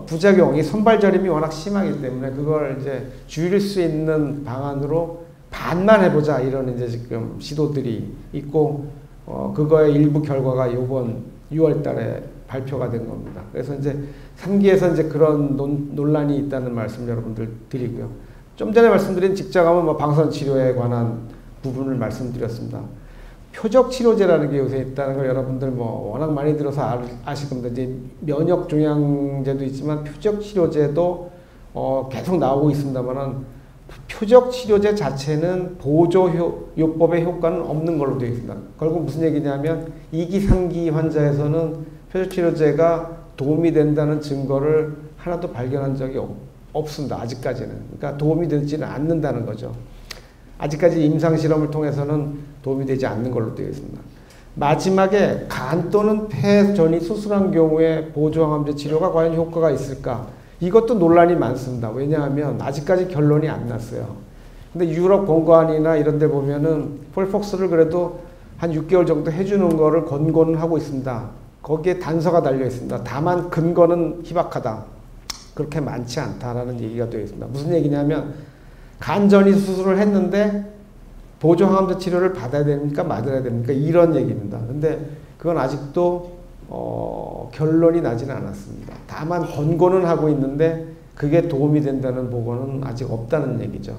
부작용이 선발저림이 워낙 심하기 때문에 그걸 이제 줄일 수 있는 방안으로 반만 해보자 이런 이제 지금 시도들이 있고 그거의 일부 결과가 이번 6월달에 발표가 된 겁니다. 그래서 이제 3기에서 이제 그런 논란이 있다는 말씀 여러분들 드리고요. 좀 전에 말씀드린 직장암은 뭐 방사선 치료에 관한 부분을 말씀드렸습니다. 표적 치료제라는 게 요새 있다는 걸 여러분들 뭐 워낙 많이 들어서 아실 겁니다. 이제 면역 종양제도 있지만 표적 치료제도 계속 나오고 있습니다만은 표적 치료제 자체는 보조요법의 효과는 없는 걸로 되어 있습니다. 결국 무슨 얘기냐면 2기, 3기 환자에서는 표적 치료제가 도움이 된다는 증거를 하나도 발견한 적이 없습니다. 아직까지는. 그러니까 도움이 되지는 않는다는 거죠. 아직까지 임상실험을 통해서는 도움이 되지 않는 걸로 되어 있습니다. 마지막에 간 또는 폐 전이 수술한 경우에 보조항암제 치료가 과연 효과가 있을까? 이것도 논란이 많습니다. 왜냐하면 아직까지 결론이 안 났어요. 근데 유럽 공관이나 이런 데 보면은 폴폭스를 그래도 한 6개월 정도 해주는 거를 권고는 하고 있습니다. 거기에 단서가 달려 있습니다. 다만 근거는 희박하다. 그렇게 많지 않다라는 얘기가 되어 있습니다. 무슨 얘기냐면 간전이 수술을 했는데 보조항암제 치료를 받아야 됩니까? 맞아야 됩니까? 이런 얘기입니다. 근데 그건 아직도 결론이 나지는 않았습니다. 다만 권고는 하고 있는데 그게 도움이 된다는 보고는 아직 없다는 얘기죠.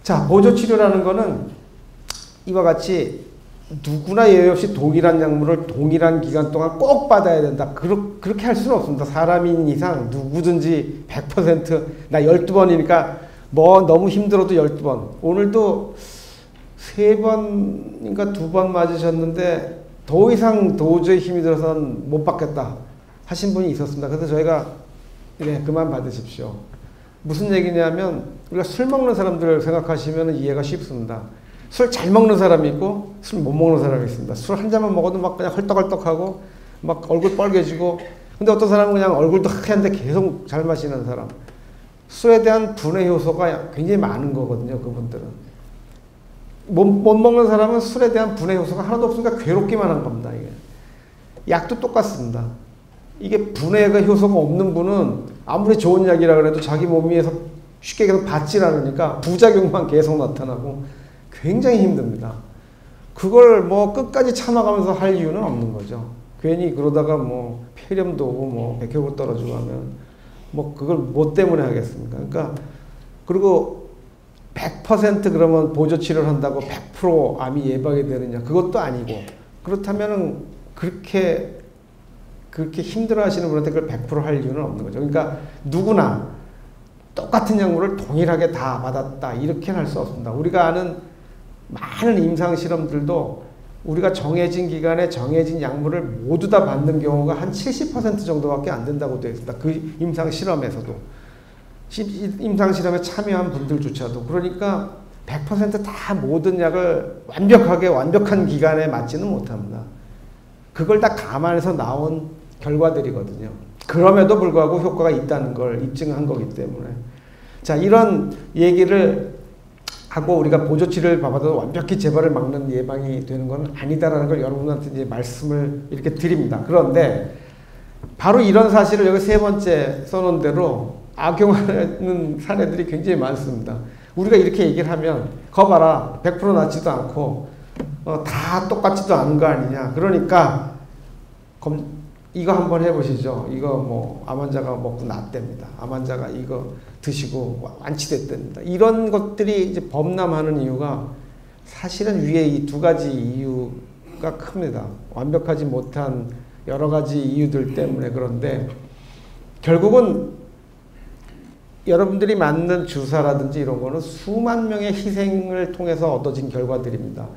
자, 보조치료라는 거는 이와 같이 누구나 예외 없이 동일한 약물을 동일한 기간 동안 꼭 받아야 된다. 그렇게 할 수는 없습니다. 사람인 이상 누구든지 100% 나 12번이니까 뭐 너무 힘들어도 12번. 오늘도 3번인가 2번 맞으셨는데 더 이상 도저히 힘이 들어서는 못 받겠다 하신 분이 있었습니다. 그래서 저희가 그만 받으십시오. 무슨 얘기냐면 우리가 술 먹는 사람들을 생각하시면 이해가 쉽습니다. 술 잘 먹는 사람이 있고 술 못 먹는 사람이 있습니다. 술 한 잔만 먹어도 막 그냥 헐떡헐떡하고 막 얼굴 빨개지고 근데 어떤 사람은 그냥 얼굴도 하얀데 계속 잘 마시는 사람. 술에 대한 분해 효소가 굉장히 많은 거거든요. 그분들은. 못 먹는 사람은 술에 대한 분해 효소가 하나도 없으니까 괴롭기만 한 겁니다. 이게. 약도 똑같습니다. 이게 분해가 효소가 없는 분은 아무리 좋은 약이라 그래도 자기 몸 위에서 쉽게 계속 받질 않으니까 부작용만 계속 나타나고 굉장히 힘듭니다. 그걸 뭐 끝까지 참아가면서 할 이유는 없는 거죠. 괜히 그러다가 뭐 폐렴도 오고 뭐 백혈구 떨어지고 하면 뭐 그걸 뭐 때문에 하겠습니까? 그러니까 그리고 100% 그러면 보조 치료를 한다고 100% 암이 예방이 되느냐? 그것도 아니고 그렇다면은 그렇게 힘들어 하시는 분한테 그걸 100%할 이유는 없는 거죠. 그러니까 누구나 똑같은 약물을 동일하게 다 받았다. 이렇게는 할 수 없습니다. 우리가 아는 많은 임상 실험들도 우리가 정해진 기간에 정해진 약물을 모두 다 받는 경우가 한 70% 정도밖에 안 된다고 되어 있습니다. 그 임상 실험에서도. 임상 실험에 참여한 분들조차도. 그러니까 100%다 모든 약을 완벽한 기간에 맞지는 못합니다. 그걸 다 감안해서 나온 결과들이거든요. 그럼에도 불구하고 효과가 있다는 걸 입증한 거기 때문에. 자, 이런 얘기를 하고 우리가 보조치료를 받아도 완벽히 재발을 막는 예방이 되는 건 아니다라는 걸 여러분한테 이제 말씀을 이렇게 드립니다. 그런데 바로 이런 사실을 여기 세 번째 써놓은 대로 악용하는 사례들이 굉장히 많습니다. 우리가 이렇게 얘기를 하면 거 봐라 100% 낫지도 않고 다 똑같지도 않은 거 아니냐. 그러니까 이거 한번 해보시죠. 이거 뭐 암 환자가 먹고 낫답니다. 암 환자가 이거 드시고 완치됐답니다. 이런 것들이 이제 범람하는 이유가 사실은 위에 이 두 가지 이유가 큽니다. 완벽하지 못한 여러 가지 이유들 때문에. 그런데 결국은 여러분들이 맞는 주사라든지 이런 거는 수만 명의 희생을 통해서 얻어진 결과들입니다.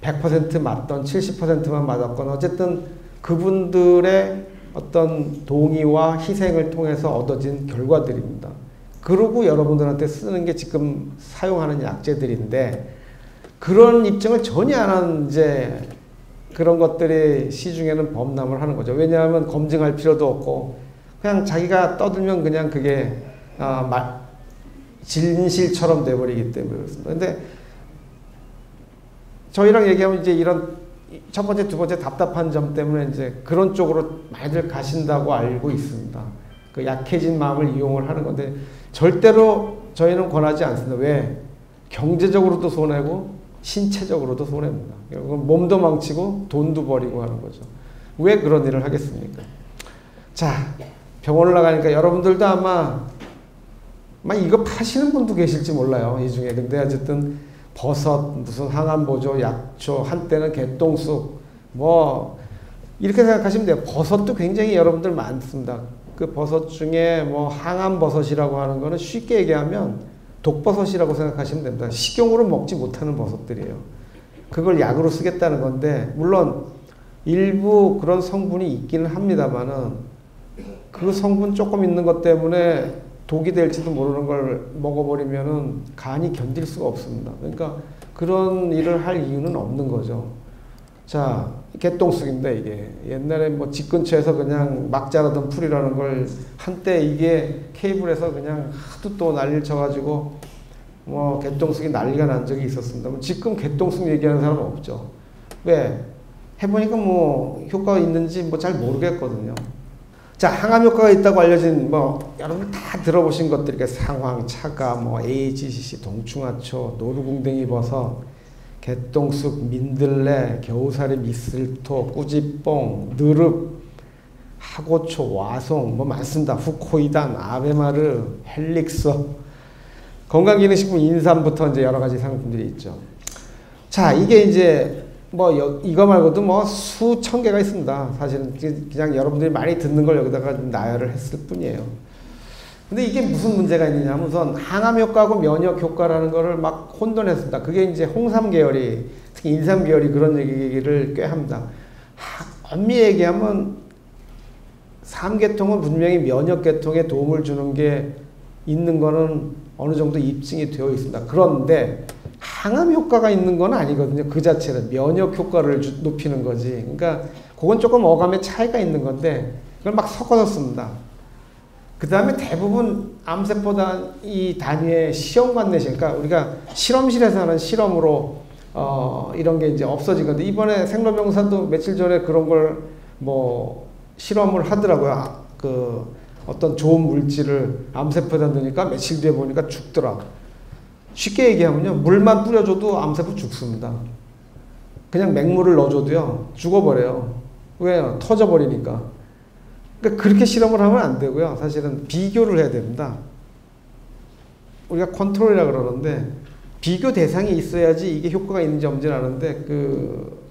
100% 맞던 70%만 맞았건 어쨌든 그분들의 어떤 동의와 희생을 통해서 얻어진 결과들입니다. 그러고 여러분들한테 쓰는 게 지금 사용하는 약제들인데 그런 입증을 전혀 안 하는 이제 그런 것들이 시중에는 범람을 하는 거죠. 왜냐하면 검증할 필요도 없고 그냥 자기가 떠들면 그냥 그게 진실처럼 돼버리기 때문에 그렇습니다. 근데 저희랑 얘기하면 이제 이런 첫 번째, 두 번째 답답한 점 때문에 이제 그런 쪽으로 많이들 가신다고 알고 있습니다. 그 약해진 마음을 이용을 하는 건데 절대로 저희는 권하지 않습니다. 왜? 경제적으로도 손해고 신체적으로도 손해입니다. 몸도 망치고 돈도 버리고 하는 거죠. 왜 그런 일을 하겠습니까? 자, 병원을 나가니까 여러분들도 아마 이거 파시는 분도 계실지 몰라요. 이 중에. 근데 어쨌든 버섯, 무슨 항암보조, 약초, 한때는 개똥쑥, 뭐 이렇게 생각하시면 돼요. 버섯도 굉장히 여러분들 많습니다. 그 버섯 중에 뭐 항암버섯이라고 하는 거는 쉽게 얘기하면 독버섯이라고 생각하시면 됩니다. 식용으로 먹지 못하는 버섯들이에요. 그걸 약으로 쓰겠다는 건데 물론 일부 그런 성분이 있기는 합니다만은 그 성분 조금 있는 것 때문에 독이 될지도 모르는 걸 먹어버리면은 간이 견딜 수가 없습니다. 그러니까 그런 일을 할 이유는 없는 거죠. 자, 개똥쑥입니다, 이게. 옛날에 뭐 집 근처에서 그냥 막 자라던 풀이라는 걸 한때 이게 케이블에서 그냥 하도 또 난리를 쳐가지고 뭐 개똥쑥이 난리가 난 적이 있었습니다. 지금 개똥쑥 얘기하는 사람은 없죠. 왜? 해보니까 뭐 효과가 있는지 뭐 잘 모르겠거든요. 자, 항암 효과가 있다고 알려진 뭐 여러분 다 들어보신 것들, 상황, 차가, 뭐 AGCC, 동충하초, 노루궁뎅이 버섯, 개똥쑥, 민들레, 겨우살이, 미슬토, 꾸지뽕, 느릅, 하고초, 와송 뭐 많습니다. 후코이단, 아베마르, 헬릭서, 건강기능식품 인삼부터 이제 여러 가지 상품들이 있죠. 자, 이게 이제 뭐 이거 말고도 뭐 수천 개가 있습니다. 사실은 그냥 여러분들이 많이 듣는 걸 여기다가 나열을 했을 뿐이에요. 근데 이게 무슨 문제가 있느냐면 우선 항암 효과하고 면역 효과라는 거를 막 혼돈했습니다. 그게 이제 홍삼 계열이, 특히 인삼 계열이 그런 얘기를 꽤 합니다. 엄밀히 얘기하면 삼계통은 분명히 면역 계통에 도움을 주는 게 있는 거는 어느 정도 입증이 되어 있습니다. 그런데 항암 효과가 있는 건 아니거든요. 그 자체는 면역 효과를 높이는 거지. 그러니까 그건 조금 어감의 차이가 있는 건데 그걸 막 섞어서 씁니다. 그 다음에 대부분 암세포 이 단위의 시험 관내식, 그러니까 우리가 실험실에서 하는 실험으로 이런 게 이제 없어진 건데 이번에 생로병사도 며칠 전에 그런 걸 뭐 실험을 하더라고요. 그 어떤 좋은 물질을 암세포에다 넣으니까 며칠 뒤에 보니까 죽더라. 쉽게 얘기하면요, 물만 뿌려줘도 암세포 죽습니다. 그냥 맹물을 넣어줘도요 죽어버려요. 왜요? 터져버리니까. 그러니까 그렇게 실험을 하면 안 되고요. 사실은 비교를 해야 됩니다. 우리가 컨트롤이라 그러는데 비교 대상이 있어야지 이게 효과가 있는지 없는지는 아는데 그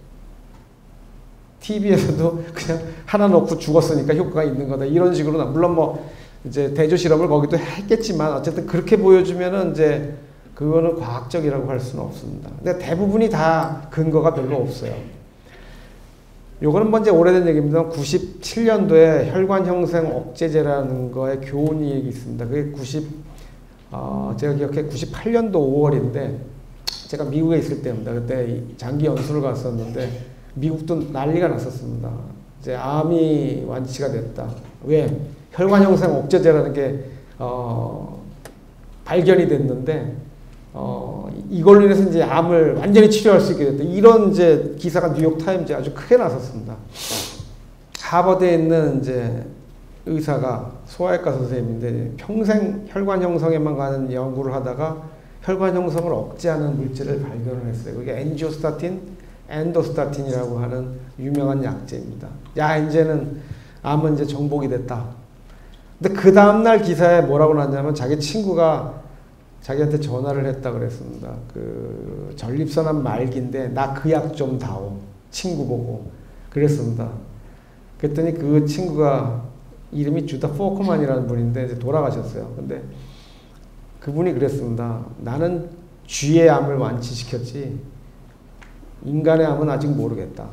TV에서도 그냥 하나 넣고 죽었으니까 효과가 있는 거다 이런 식으로, 물론 뭐 이제 대조 실험을 거기도 했겠지만 어쨌든 그렇게 보여주면은 이제 그거는 과학적이라고 할 수는 없습니다. 근데 대부분이 다 근거가 별로 없어요. 요거는 먼저 오래된 얘기입니다. 97년도에 혈관형성 억제제라는 거에 교훈이 있습니다. 그게 제가 기억해 98년도 5월인데 제가 미국에 있을 때입니다. 그때 장기 연수를 갔었는데 미국도 난리가 났었습니다. 이제 암이 완치가 됐다. 왜? 혈관형성 억제제라는 게 발견이 됐는데 이걸로 인해서 이제 암을 완전히 치료할 수 있게 됐다. 이런 이제 기사가 뉴욕 타임즈에 아주 크게 나섰습니다. 하버드에 있는 이제 의사가 소아외과 선생님인데 평생 혈관 형성에만 가는 연구를 하다가 혈관 형성을 억제하는 물질을 발견을 했어요. 그게 엔지오스타틴, 엔도스타틴이라고 하는 유명한 약제입니다. 야, 이제는 암은 이제 정복이 됐다. 근데 그 다음날 기사에 뭐라고 났냐면 자기 친구가 자기한테 전화를 했다 그랬습니다. 그 전립선암 말기인데 나 그 약 좀 다오. 친구 보고 그랬습니다. 그랬더니 그 친구가 이름이 주다 포커만이라는 분인데 이제 돌아가셨어요. 근데 그분이 그랬습니다. 나는 쥐의 암을 완치시켰지 인간의 암은 아직 모르겠다.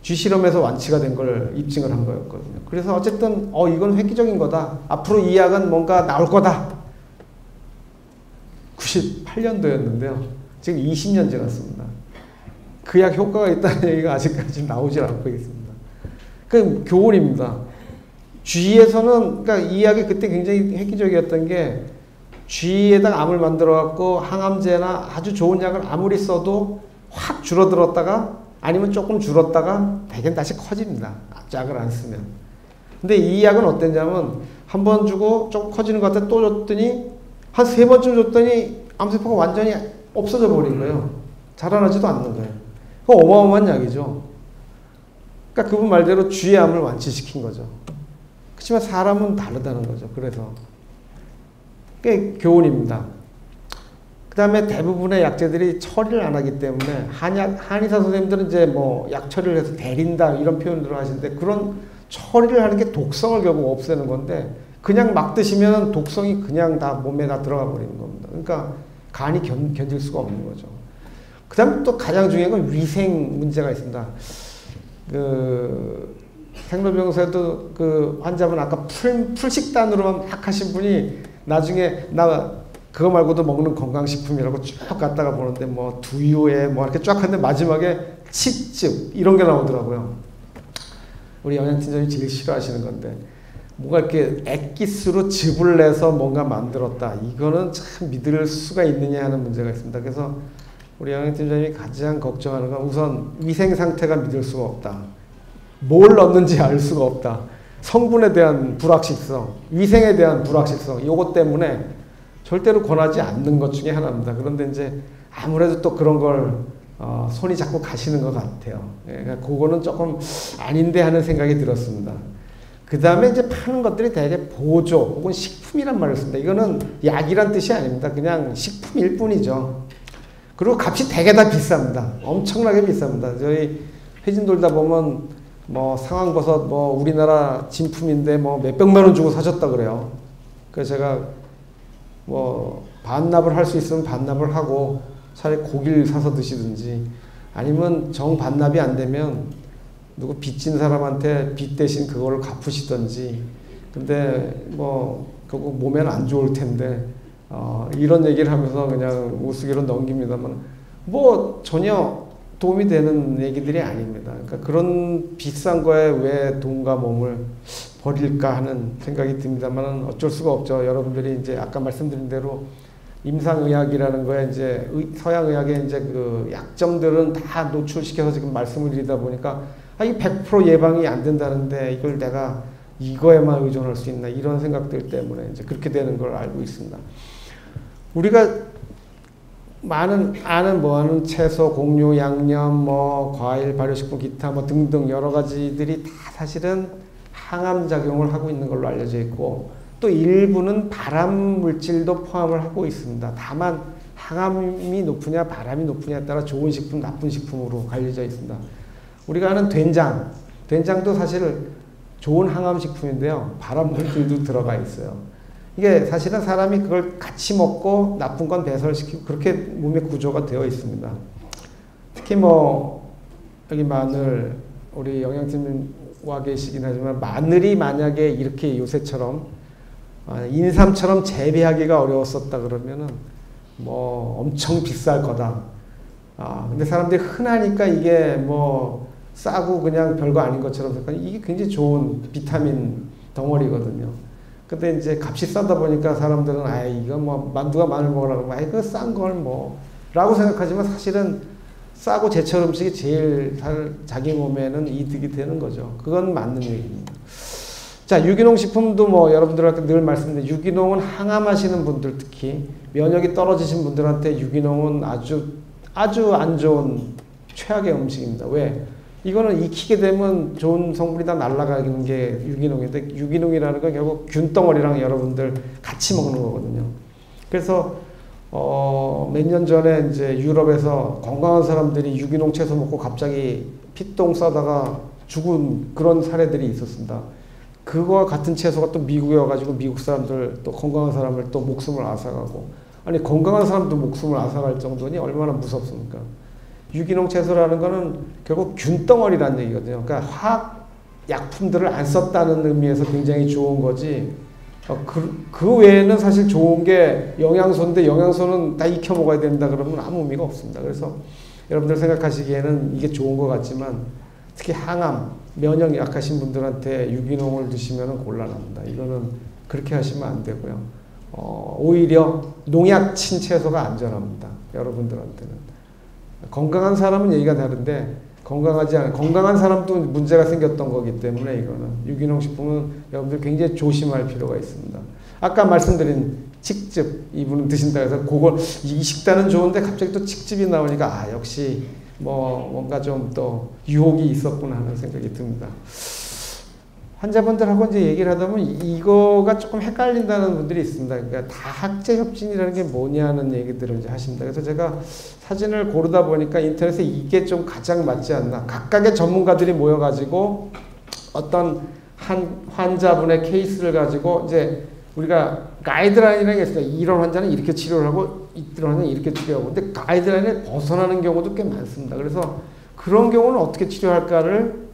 쥐 실험에서 완치가 된 걸 입증을 한 거였거든요. 그래서 어쨌든 이건 획기적인 거다. 앞으로 이 약은 뭔가 나올 거다. 98년도였는데요. 지금 20년 지났습니다. 그 약 효과가 있다는 얘기가 아직까지 나오질 않고 있습니다. 그 교훈입니다. 쥐에서는 그러니까 이 약이 그때 굉장히 획기적이었던 게 쥐에다가 암을 만들어갖고 항암제나 아주 좋은 약을 아무리 써도 확 줄어들었다가 아니면 조금 줄었다가 대개는 다시 커집니다. 약을 안 쓰면. 근데 이 약은 어땠냐면 한 번 주고 조금 커지는 것 같아 또 줬더니 한 3번쯤 줬더니 암세포가 완전히 없어져 버린 거예요. 자라나지도 않는 거예요. 그거 어마어마한 약이죠. 그러니까 그분 말대로 쥐의 암을 완치시킨 거죠. 그렇지만 사람은 다르다는 거죠. 그래서 그게 교훈입니다. 그 다음에 대부분의 약제들이 처리를 안 하기 때문에 한의사 선생님들은 이제 뭐 약 처리를 해서 데린다 이런 표현들을 하시는데 그런 처리를 하는 게 독성을 결국 없애는 건데 그냥 막 드시면 독성이 그냥 다 몸에 다 들어가 버리는 겁니다. 그러니까 간이 견딜 수가 없는 거죠. 그 다음에 또 가장 중요한 건 위생 문제가 있습니다. 그 생로병사에도 그 환자분 아까 풀식단으로만 막 하신 분이 나중에 나 그거 말고도 먹는 건강식품이라고 쭉 갔다가 보는데 뭐 두유에 뭐 이렇게 쫙 하는데 마지막에 칡즙 이런 게 나오더라고요. 우리 영양팀장님이 제일 싫어하시는 건데 뭔가 이렇게 액기스로 즙을 내서 뭔가 만들었다. 이거는 참 믿을 수가 있느냐 하는 문제가 있습니다. 그래서 우리 영양팀장님이 가장 걱정하는 건 우선 위생 상태가 믿을 수가 없다. 뭘 넣는지 알 수가 없다. 성분에 대한 불확실성, 위생에 대한 불확실성, 요것 때문에 절대로 권하지 않는 것 중에 하나입니다. 그런데 이제 아무래도 또 그런 걸 손이 자꾸 가시는 것 같아요. 그러니까 그거는 조금 아닌데 하는 생각이 들었습니다. 그 다음에 이제 파는 것들이 대개 보조 혹은 식품이란 말을 씁니다. 이거는 약이란 뜻이 아닙니다. 그냥 식품일 뿐이죠. 그리고 값이 되게 다 비쌉니다. 엄청나게 비쌉니다. 저희 회진 돌다 보면 뭐 상황버섯 뭐 우리나라 진품인데 뭐 몇백만 원 주고 사셨다 그래요. 그래서 제가 뭐 반납을 할 수 있으면 반납을 하고 차라리 고기를 사서 드시든지 아니면 정 반납이 안 되면 누구 빚진 사람한테 빚 대신 그거를 갚으시든지. 근데 뭐 그거 몸에는 안 좋을 텐데 이런 얘기를 하면서 그냥 우스개로 넘깁니다만 뭐 전혀 도움이 되는 얘기들이 아닙니다. 그러니까 그런 비싼 거에 왜 돈과 몸을 버릴까 하는 생각이 듭니다만 어쩔 수가 없죠. 여러분들이 이제 아까 말씀드린 대로 임상의학이라는 거에 이제 서양의학의 이제 그 약점들은 다 노출시켜서 지금 말씀을 드리다 보니까 이게 100% 예방이 안 된다는데 이걸 내가 이거에만 의존할 수 있나 이런 생각들 때문에 이제 그렇게 되는 걸 알고 있습니다. 우리가 아는 채소, 곡류, 양념, 뭐 과일, 발효식품, 기타 뭐 등등 여러 가지들이 다 사실은 항암 작용을 하고 있는 걸로 알려져 있고 또 일부는 발암 물질도 포함을 하고 있습니다. 다만 항암이 높으냐 발암이 높으냐에 따라 좋은 식품, 나쁜 식품으로 갈려져 있습니다. 우리가 아는 된장도 사실 좋은 항암 식품인데요. 발암 물질도 들어가 있어요. 이게 사실은 사람이 그걸 같이 먹고 나쁜 건 배설시키고 그렇게 몸의 구조가 되어 있습니다. 특히 뭐 여기 마늘, 우리 영양팀 와 계시긴 하지만 마늘이 만약에 이렇게 요새처럼 인삼처럼 재배하기가 어려웠었다 그러면은 뭐 엄청 비쌀 거다. 근데 사람들이 흔하니까 이게 뭐 싸고 그냥 별거 아닌 것처럼 생각하니 이게 굉장히 좋은 비타민 덩어리거든요. 근데 이제 값이 싸다 보니까 사람들은 이거 뭐 누가 마늘 먹으라고 하면 그거 싼 걸 뭐 라고 생각하지만 사실은 싸고 제철 음식이 제일 자기 몸에는 이득이 되는 거죠. 그건 맞는 얘기입니다. 자, 유기농 식품도 뭐 여러분들한테 늘 말씀드린 유기농은 항암하시는 분들 특히 면역이 떨어지신 분들한테 유기농은 아주 안 좋은 최악의 음식입니다. 왜? 이거는 익히게 되면 좋은 성분이 다 날아가는 게 유기농인데 유기농이라는 건 결국 균덩어리랑 여러분들 같이 먹는 거거든요. 그래서 몇 년 전에 이제 유럽에서 건강한 사람들이 유기농 채소 먹고 갑자기 피똥 싸다가 죽은 그런 사례들이 있었습니다. 그거와 같은 채소가 또 미국에 와가지고 미국 사람들 또 건강한 사람을 또 목숨을 앗아가고 아니 건강한 사람도 목숨을 앗아갈 정도니 얼마나 무섭습니까? 유기농 채소라는 거는 결국 균덩어리라는 얘기거든요. 그러니까 화학 약품들을 안 썼다는 의미에서 굉장히 좋은 거지. 그 외에는 사실 좋은 게 영양소인데 영양소는 다 익혀 먹어야 된다 그러면 아무 의미가 없습니다. 그래서 여러분들 생각하시기에는 이게 좋은 것 같지만 특히 항암, 면역 약하신 분들한테 유기농을 드시면 곤란합니다. 이거는 그렇게 하시면 안 되고요. 오히려 농약 친 채소가 안전합니다. 여러분들한테는. 건강한 사람은 얘기가 다른데 건강한 사람도 문제가 생겼던 거기 때문에 이거는 유기농 식품은 여러분들 굉장히 조심할 필요가 있습니다. 아까 말씀드린 칡즙 이분은 드신다 해서 그걸 이 식단은 좋은데 갑자기 또 칡즙이 나오니까 역시 뭐 뭔가 좀 또 유혹이 있었구나 하는 생각이 듭니다. 환자분들하고 이제 얘기를 하다 보면 이거가 조금 헷갈린다는 분들이 있습니다. 그러니까 다학제 협진이라는 게 뭐냐는 얘기들을 이제 하십니다. 그래서 제가 사진을 고르다 보니까 인터넷에 이게 좀 가장 맞지 않나. 각각의 전문가들이 모여가지고 어떤 한 환자분의 케이스를 가지고 이제 우리가 가이드라인이라는 게 있어요. 이런 환자는 이렇게 치료를 하고 이런 환자는 이렇게 치료하고. 근데 가이드라인에 벗어나는 경우도 꽤 많습니다. 그래서 그런 경우는 어떻게 치료할까를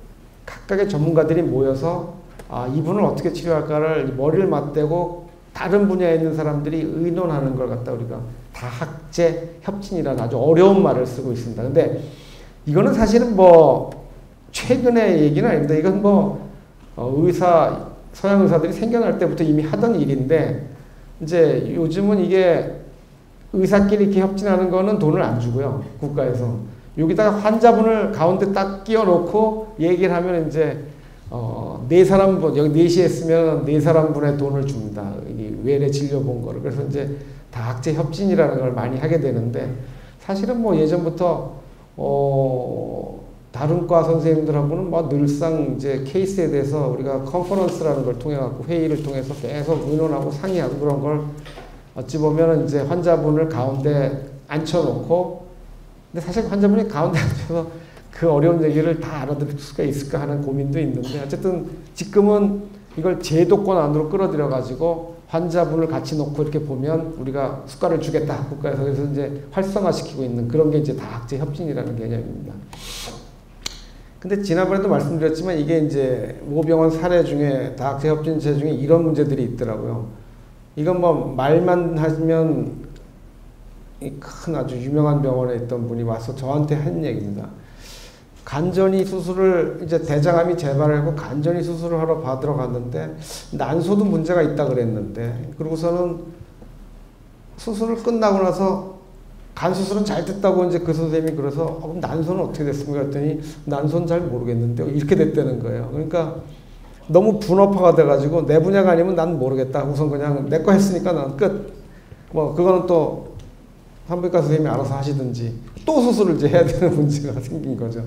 각각의 전문가들이 모여서 이분을 어떻게 치료할까를 머리를 맞대고 다른 분야에 있는 사람들이 의논하는 걸 갖다 우리가 다학제 협진이라는 아주 어려운 말을 쓰고 있습니다. 근데 이거는 사실은 뭐 최근의 얘기는 아닙니다. 이건 뭐 서양 의사들이 생겨날 때부터 이미 하던 일인데 이제 요즘은 이게 의사끼리 이렇게 협진하는 거는 돈을 안 주고요. 국가에서. 여기다가 환자분을 가운데 딱 끼워 놓고 얘기를 하면 이제 네 사람분 여기 4시에 했으면 4사람분의 돈을 줍니다. 외래 진료 본 거를. 그래서 이제 다학제 협진이라는 걸 많이 하게 되는데 사실은 뭐 예전부터 다른 과 선생님들하고는 뭐 늘상 이제 케이스에 대해서 우리가 컨퍼런스라는 걸 통해 갖고 회의를 통해서 계속 의논하고 상의하고 그런 걸 어찌 보면 이제 환자분을 가운데 앉혀놓고 근데 사실 환자분이 가운데 앉아서 그 어려운 얘기를 다 알아들을 수가 있을까 하는 고민도 있는데 어쨌든 지금은 이걸 제도권 안으로 끌어들여 가지고 환자분을 같이 놓고 이렇게 보면 우리가 수가를 주겠다 국가에서 그래서 이제 활성화시키고 있는 그런 게 이제 다학제 협진이라는 개념입니다. 근데 지난번에도 말씀드렸지만 이게 이제 모병원 사례 중에 다학제 협진제 중에 이런 문제들이 있더라고요. 이건 뭐 말만 하면 큰 아주 유명한 병원에 있던 분이 와서 저한테 한 얘기입니다. 간전이 수술을 이제 대장암이 재발하고 간전이 수술을 하러 받으러 갔는데 난소도 문제가 있다 그랬는데 그러고서는 수술을 끝나고 나서 간 수술은 잘 됐다고 이제 그 선생님이 그래서 그럼 난소는 어떻게 됐습니까? 했더니 난소는 잘 모르겠는데 이렇게 됐다는 거예요. 그러니까 너무 분업화가 돼가지고 내 분야가 아니면 난 모르겠다. 우선 그냥 내 거 했으니까 난 끝. 뭐 그거는 또 산부인과 선생님이 알아서 하시든지 또 수술을 이제 해야 되는 문제가 생긴 거죠.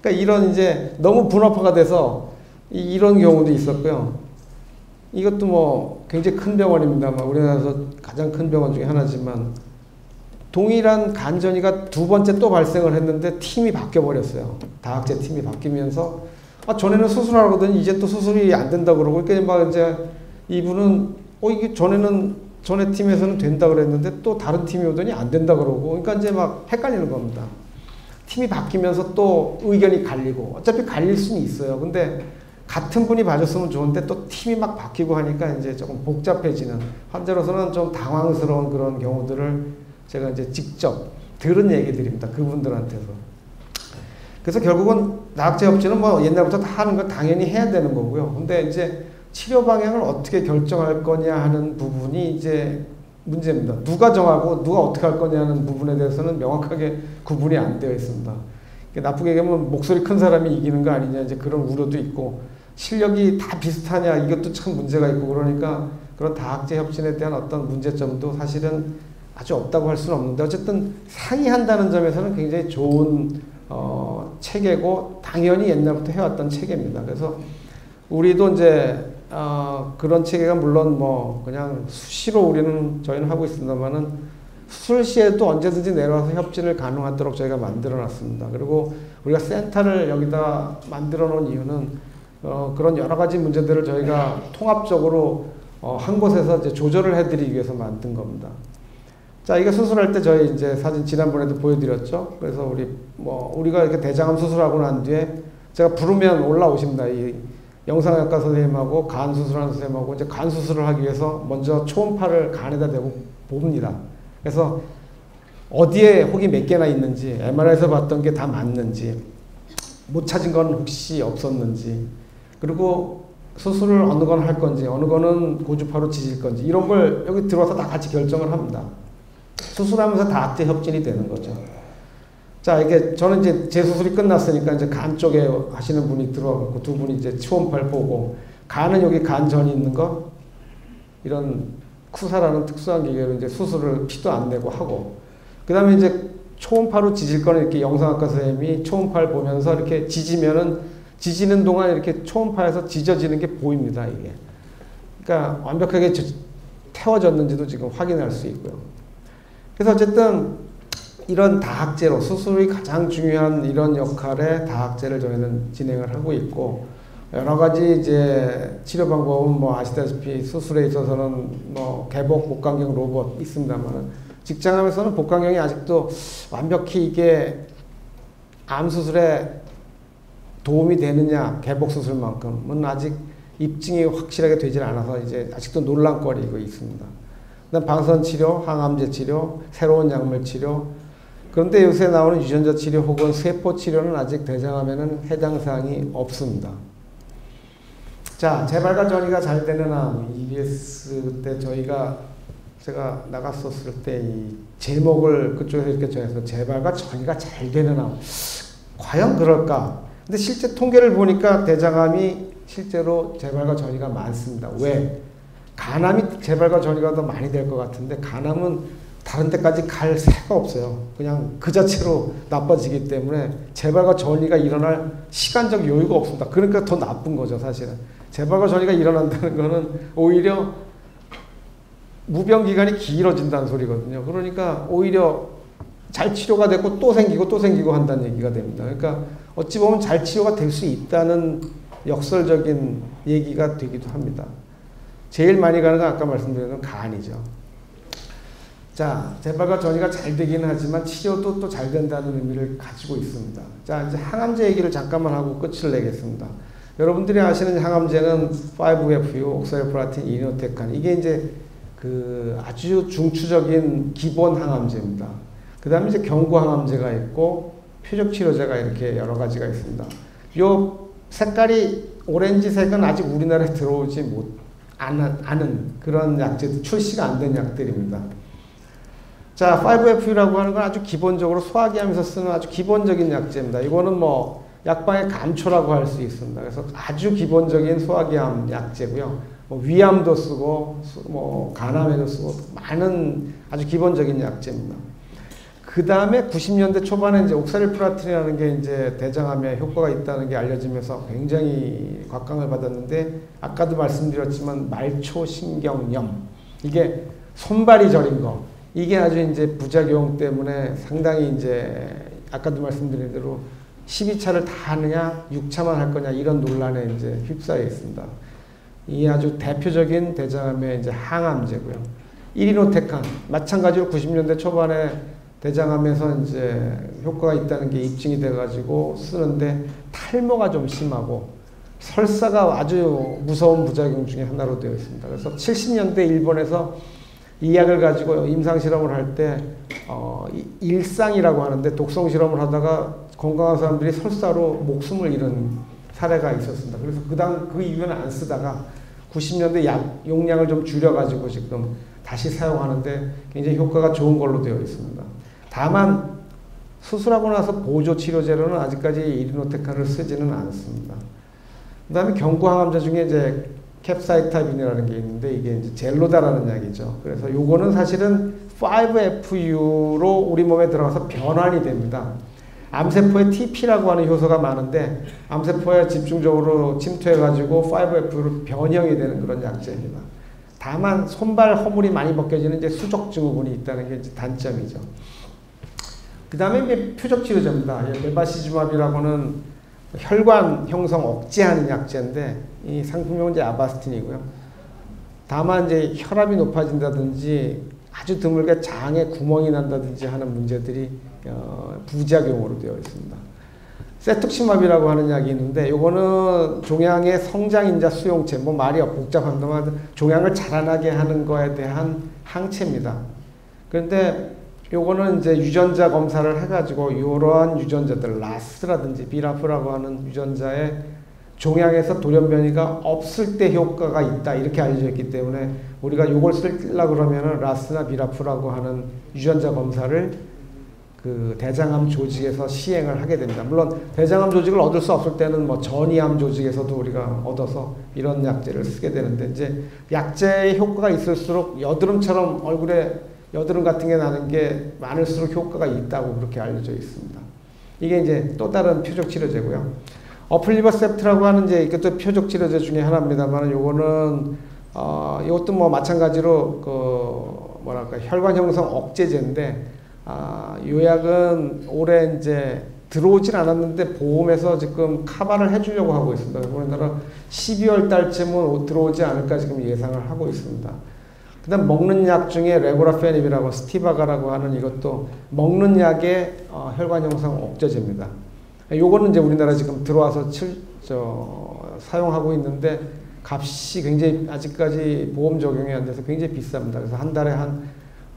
그러니까 이런 이제 너무 분업화가 돼서 이런 경우도 있었고요. 이것도 뭐 굉장히 큰 병원입니다만 우리나라에서 가장 큰 병원 중에 하나지만 동일한 간전이가 두 번째 또 발생을 했는데 팀이 바뀌어 버렸어요. 다학제 팀이 바뀌면서 전에는 수술하라고 하더니 이제 또 수술이 안 된다 그러고 그러니까 막 이제 이분은 이게 전에 팀에서는 된다 그랬는데 또 다른 팀이 오더니 안 된다 그러고 그러니까 이제 막 헷갈리는 겁니다. 팀이 바뀌면서 또 의견이 갈리고 어차피 갈릴 수는 있어요. 근데 같은 분이 봐줬으면 좋은데 또 팀이 막 바뀌고 하니까 이제 조금 복잡해지는, 현재로서는 좀 당황스러운 그런 경우들을 제가 이제 직접 들은 얘기들입니다. 그분들한테서. 그래서 결국은 다학제 협진은 뭐 옛날부터 다 하는 건 당연히 해야 되는 거고요. 근데 이제 치료 방향을 어떻게 결정할 거냐 하는 부분이 이제 문제입니다. 누가 정하고 누가 어떻게 할 거냐 하는 부분에 대해서는 명확하게 구분이 안 되어 있습니다. 나쁘게 얘기하면 목소리 큰 사람이 이기는 거 아니냐, 이제 그런 우려도 있고, 실력이 다 비슷하냐, 이것도 참 문제가 있고, 그러니까 그런 다학제 협진에 대한 어떤 문제점도 사실은 아주 없다고 할 수는 없는데, 어쨌든 상의한다는 점에서는 굉장히 좋은 체계고 당연히 옛날부터 해왔던 체계입니다. 그래서 우리도 이제 그런 체계가 물론 뭐 그냥 수시로 저희는 하고 있습니다만은 수술 시에도 언제든지 내려와서 협진을 가능하도록 저희가 만들어 놨습니다. 그리고 우리가 센터를 여기다 만들어 놓은 이유는 그런 여러 가지 문제들을 저희가 통합적으로 한 곳에서 이제 조절을 해드리기 위해서 만든 겁니다. 자, 이게 수술할 때 저희 이제 사진 지난번에도 보여드렸죠. 그래서 우리가 이렇게 대장암 수술하고 난 뒤에 제가 부르면 올라오십니다. 이 영상학과 선생님하고 간 수술하는 선생님하고 이제 간 수술을 하기 위해서 먼저 초음파를 간에다 대고 봅니다. 그래서 어디에 혹이 몇 개나 있는지, MRI에서 봤던 게 다 맞는지, 못 찾은 건 혹시 없었는지, 그리고 수술을 어느 건 할 건지, 어느 거는 고주파로 지질 건지, 이런 걸 여기 들어와서 다 같이 결정을 합니다. 수술하면서 다학제 협진이 되는 거죠. 자, 이게 저는 이제 제 수술이 끝났으니까 이제 간 쪽에 하시는 분이 들어가고 두 분이 이제 초음파를 보고, 간은 여기 간전이 있는 거, 이런 쿠사라는 특수한 기계로 이제 수술을 피도 안 내고 하고, 그 다음에 이제 초음파로 지질 거는 이렇게 영상학과 선생님이 초음파를 보면서 이렇게 지지는 동안 이렇게 초음파에서 지져지는 게 보입니다, 이게. 그러니까 완벽하게 태워졌는지도 지금 확인할 수 있고요. 그래서 어쨌든 이런 다학제로 수술이 가장 중요한 이런 역할의 다학제를 저희는 진행을 하고 있고, 여러 가지 이제 치료 방법은 뭐 아시다시피 수술에 있어서는 뭐 개복 복강경 로봇 있습니다만, 직장암에서는 복강경이 아직도 완벽히 이게 암 수술에 도움이 되느냐, 개복 수술만큼은 아직 입증이 확실하게 되질 않아서 이제 아직도 논란거리고 있습니다. 그다음 방사선 치료, 항암제 치료, 새로운 약물 치료. 그런데 요새 나오는 유전자 치료 혹은 세포 치료는 아직 대장암에는 해당 사항이 없습니다. 자, 재발과 전이가 잘 되는 암, EBS 때 제가 나갔었을 때 이 제목을 그쪽에서 이렇게 정해서 재발과 전이가 잘 되는 암. 과연 그럴까? 근데 실제 통계를 보니까 대장암이 실제로 재발과 전이가 많습니다. 왜? 간암이 재발과 전이가 더 많이 될 것 같은데, 간암은 다른 데까지 갈 새가 없어요. 그냥 그 자체로 나빠지기 때문에 재발과 전이가 일어날 시간적 여유가 없습니다. 그러니까 더 나쁜 거죠, 사실은. 재발과 전이가 일어난다는 거는 오히려 무병 기간이 길어진다는 소리거든요. 그러니까 오히려 잘 치료가 됐고 또 생기고 한다는 얘기가 됩니다. 그러니까 어찌 보면 잘 치료가 될 수 있다는 역설적인 얘기가 되기도 합니다. 제일 많이 가는 건 아까 말씀드린 건 간이죠. 자, 재발과 전이가 잘 되기는 하지만 치료도 또 잘 된다는 의미를 가지고 있습니다. 자, 이제 항암제 얘기를 잠깐만 하고 끝을 내겠습니다. 여러분들이 아시는 항암제는 5FU, 옥살프라틴, 이노테칸. 이게 이제 그 아주 중추적인 기본 항암제입니다. 그 다음에 이제 경구 항암제가 있고 표적 치료제가 이렇게 여러 가지가 있습니다. 요 색깔이 오렌지색은 아직 우리나라에 들어오지 않은 그런 약제들, 출시가 안 된 약들입니다. 자, 5FU라고 하는 건 아주 기본적으로 소화기암에서 쓰는 아주 기본적인 약제입니다. 이거는 뭐 약방의 감초라고 할 수 있습니다. 그래서 아주 기본적인 소화기암 약제고요. 뭐 위암도 쓰고 뭐 간암에도 쓰고 많은 아주 기본적인 약제입니다. 그 다음에 90년대 초반에 이제 옥살리프라틴이라는 게 이제 대장암에 효과가 있다는 게 알려지면서 굉장히 곽광을 받았는데, 아까도 말씀드렸지만 말초신경염, 이게 손발이 저린 거, 이게 아주 이제 부작용 때문에 상당히 이제 아까도 말씀드린 대로 12차를 다 하느냐 6차만 할 거냐 이런 논란에 이제 휩싸여 있습니다. 이 아주 대표적인 대장암의 이제 항암제고요. 이리노테칸 마찬가지로 90년대 초반에 대장암에서 이제 효과가 있다는 게 입증이 돼가지고 쓰는데 탈모가 좀 심하고 설사가 아주 무서운 부작용 중에 하나로 되어 있습니다. 그래서 70년대 일본에서 이 약을 가지고 임상실험을 할 때 일상이라고 하는데 독성 실험을 하다가 건강한 사람들이 설사로 목숨을 잃은 사례가 있었습니다. 그래서 그 이후에는 안 쓰다가 90년대 약 용량을 좀 줄여가지고 지금 다시 사용하는데 굉장히 효과가 좋은 걸로 되어 있습니다. 다만 수술하고 나서 보조 치료제로는 아직까지 이리노테카를 쓰지는 않습니다. 그 다음에 경구항암제 중에 이제 캡사이타빈이라는 게 있는데 이게 이제 젤로다라는 약이죠. 그래서 요거는 사실은 5FU로 우리 몸에 들어가서 변환이 됩니다. 암세포에 TP라고 하는 효소가 많은데 암세포에 집중적으로 침투해가지고 5FU로 변형이 되는 그런 약제입니다. 다만 손발 허물이 많이 벗겨지는 이제 수족 증후군이 있다는 게 이제 단점이죠. 그 다음에 이제 표적 치료제입니다. 메바시즈맙이라고는 혈관 형성 억제하는 약제인데 이 상품명은 이제 아바스틴이고요. 다만 이제 혈압이 높아진다든지 아주 드물게 장에 구멍이 난다든지 하는 문제들이 부작용으로 되어 있습니다. 세툭시맙이라고 하는 약이 있는데 이거는 종양의 성장인자 수용체, 뭐 말이 복잡합니다만 종양을 자라나게 하는 거에 대한 항체입니다. 그런데 요거는 이제 유전자 검사를 해가지고 이러한 유전자들, 라스라든지 비라프라고 하는 유전자의 종양에서 돌연변이가 없을 때 효과가 있다 이렇게 알려져 있기 때문에 우리가 요걸 쓰려고 그러면은 라스나 비라프라고 하는 유전자 검사를 그 대장암 조직에서 시행을 하게 됩니다. 물론 대장암 조직을 얻을 수 없을 때는 뭐 전이암 조직에서도 우리가 얻어서 이런 약제를 쓰게 되는데 이제 약제의 효과가 있을수록 여드름처럼 얼굴에 여드름 같은 게 나는 게 많을수록 효과가 있다고 그렇게 알려져 있습니다. 이게 이제 또 다른 표적 치료제고요. 어플리버셉트라고 하는 이제 이것도 표적 치료제 중에 하나입니다만 요거는 이것도 뭐 마찬가지로 그 뭐랄까 혈관 형성 억제제인데 요 약은 올해 이제 들어오진 않았는데 보험에서 지금 카바를 해주려고 하고 있습니다. 우리나라 12월 달쯤은 들어오지 않을까 지금 예상을 하고 있습니다. 그 다음 먹는 약 중에 레보라페닙이라고 스티바가라고 하는 이것도 먹는 약의 혈관 형성 억제제입니다. 요거는 이제 우리나라 지금 들어와서 사용하고 있는데 값이 굉장히 아직까지 보험 적용이 안 돼서 굉장히 비쌉니다. 그래서 한 달에 한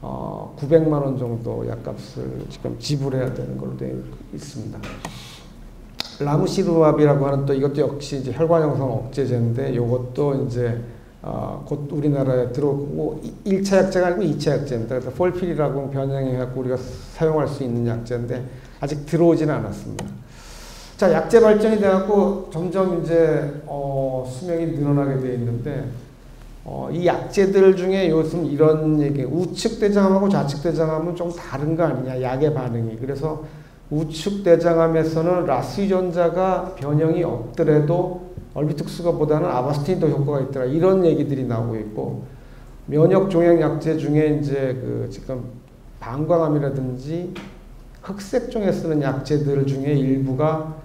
900만 원 정도 약값을 지금 지불해야 되는 걸로 되어 있습니다. 라무시루압이라고 하는 또 이것도 역시 이제 혈관 형성 억제제인데 요것도 이제 곧 우리나라에 들어오고 1차 약제가 아니고 2차 약제입니다. 그래서 폴필이라고 변형해갖고 우리가 사용할 수 있는 약제인데 아직 들어오지는 않았습니다. 자, 약제 발전이 돼갖고 점점 이제 수명이 늘어나게 되어 있는데 이 약제들 중에 요즘 이런 얘기, 우측 대장암하고 좌측 대장암은 좀 다른 거 아니냐, 약의 반응이. 그래서 우측 대장암에서는 라스 유전자가 변형이 없더라도 얼비특수가보다는 아바스틴이 더 효과가 있더라. 이런 얘기들이 나오고 있고, 면역 종양 약제 중에 이제 그 지금 방광암이라든지 흑색종에 쓰는 약제들 중에 일부가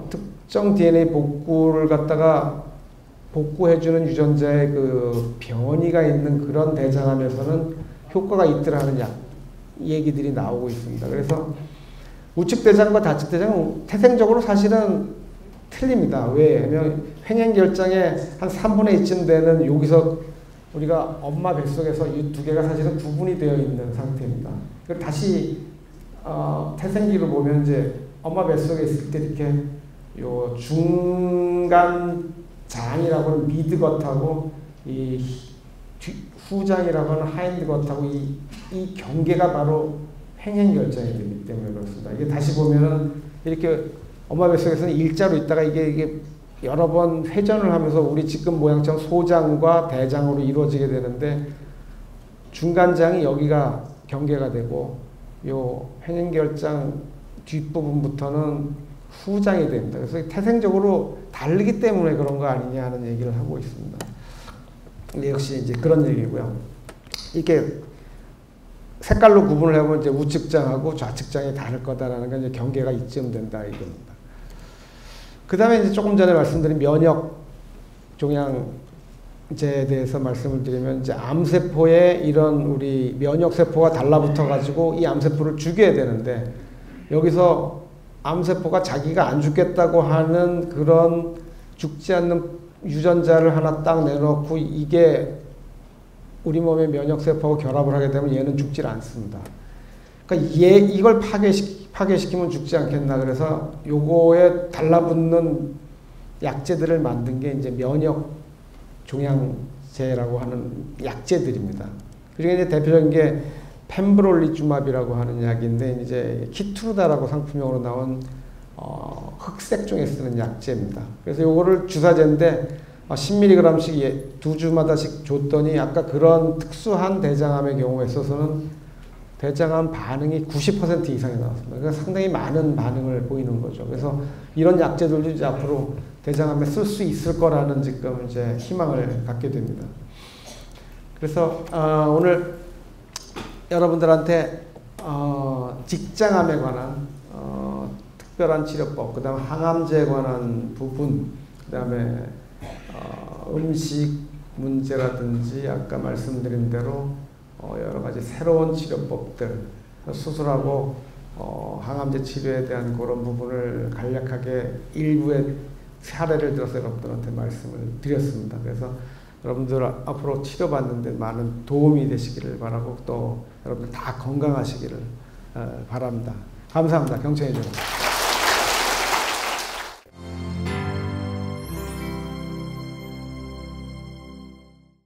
특정 DNA 복구를 갖다가 복구해주는 유전자의 그 변이가 있는 그런 대장암에서는 효과가 있더라는 얘기들이 나오고 있습니다. 그래서 우측 대장과 좌측 대장은 태생적으로 사실은 틀립니다. 왜냐하면 횡행결장의 한 3분의 2쯤 되는 여기서 우리가 엄마 뱃속에서 이 두 개가 사실은 구분이 되어 있는 상태입니다. 그걸 다시 태생기로 보면 이제 엄마 뱃속에 있을 때 이렇게 요 중간 장이라고 하는 미드겉하고 이 후장이라고 하는 하인드겉하고 이 경계가 바로 횡행결장이 되기 때문에 그렇습니다. 이게 다시 보면은 이렇게 엄마 뱃속에서는 일자로 있다가 이게 여러 번 회전을 하면서 우리 지금 모양처럼 소장과 대장으로 이루어지게 되는데 중간장이 여기가 경계가 되고 요 횡행결장 뒷부분부터는 후장이 됩니다. 그래서 태생적으로 다르기 때문에 그런 거 아니냐 하는 얘기를 하고 있습니다. 근데 역시 이제 그런 얘기고요. 이렇게 색깔로 구분을 해보면 이제 우측장하고 좌측장이 다를 거다라는 건 이제 경계가 이쯤 된다 이겁니다. 그 다음에 이제 조금 전에 말씀드린 면역 종양 대해서 말씀을 드리면 이제 암세포에 이런 우리 면역세포가 달라붙어 가지고 이 암세포를 죽여야 되는데 여기서 암세포가 자기가 안 죽겠다고 하는 그런 죽지 않는 유전자를 하나 딱 내놓고 이게 우리 몸의 면역세포하고 결합을 하게 되면 얘는 죽질 않습니다. 그러니까 이걸 파괴시키면 죽지 않겠나. 그래서 요거에 달라붙는 약제들을 만든 게 이제 면역 종양제라고 하는 약제들입니다. 그중에 이제 대표적인 게 펜브롤리주맙이라고 하는 약인데 이제 키투르다라고 상품명으로 나온 흑색종에 쓰는 약제입니다. 그래서 요거를 주사제인데 10mg씩 2주마다씩 줬더니 아까 그런 특수한 대장암의 경우에 있어서는 대장암 반응이 90% 이상이 나왔습니다. 그러니까 상당히 많은 반응을 보이는 거죠. 그래서 이런 약제들도 이제 앞으로 대장암에 쓸 수 있을 거라는 지금 이제 희망을 갖게 됩니다. 그래서 오늘 여러분들한테 직장암에 관한 특별한 치료법, 그 다음 항암제에 관한 부분, 그 다음에 음식 문제라든지 아까 말씀드린 대로 여러 가지 새로운 치료법들, 수술하고 항암제 치료에 대한 그런 부분을 간략하게 일부의 사례를 들어서 여러분들한테 말씀을 드렸습니다. 그래서 여러분들 앞으로 치료받는데 많은 도움이 되시기를 바라고 또 여러분들 다 건강하시기를 바랍니다. 감사합니다. 경청해 주셔서.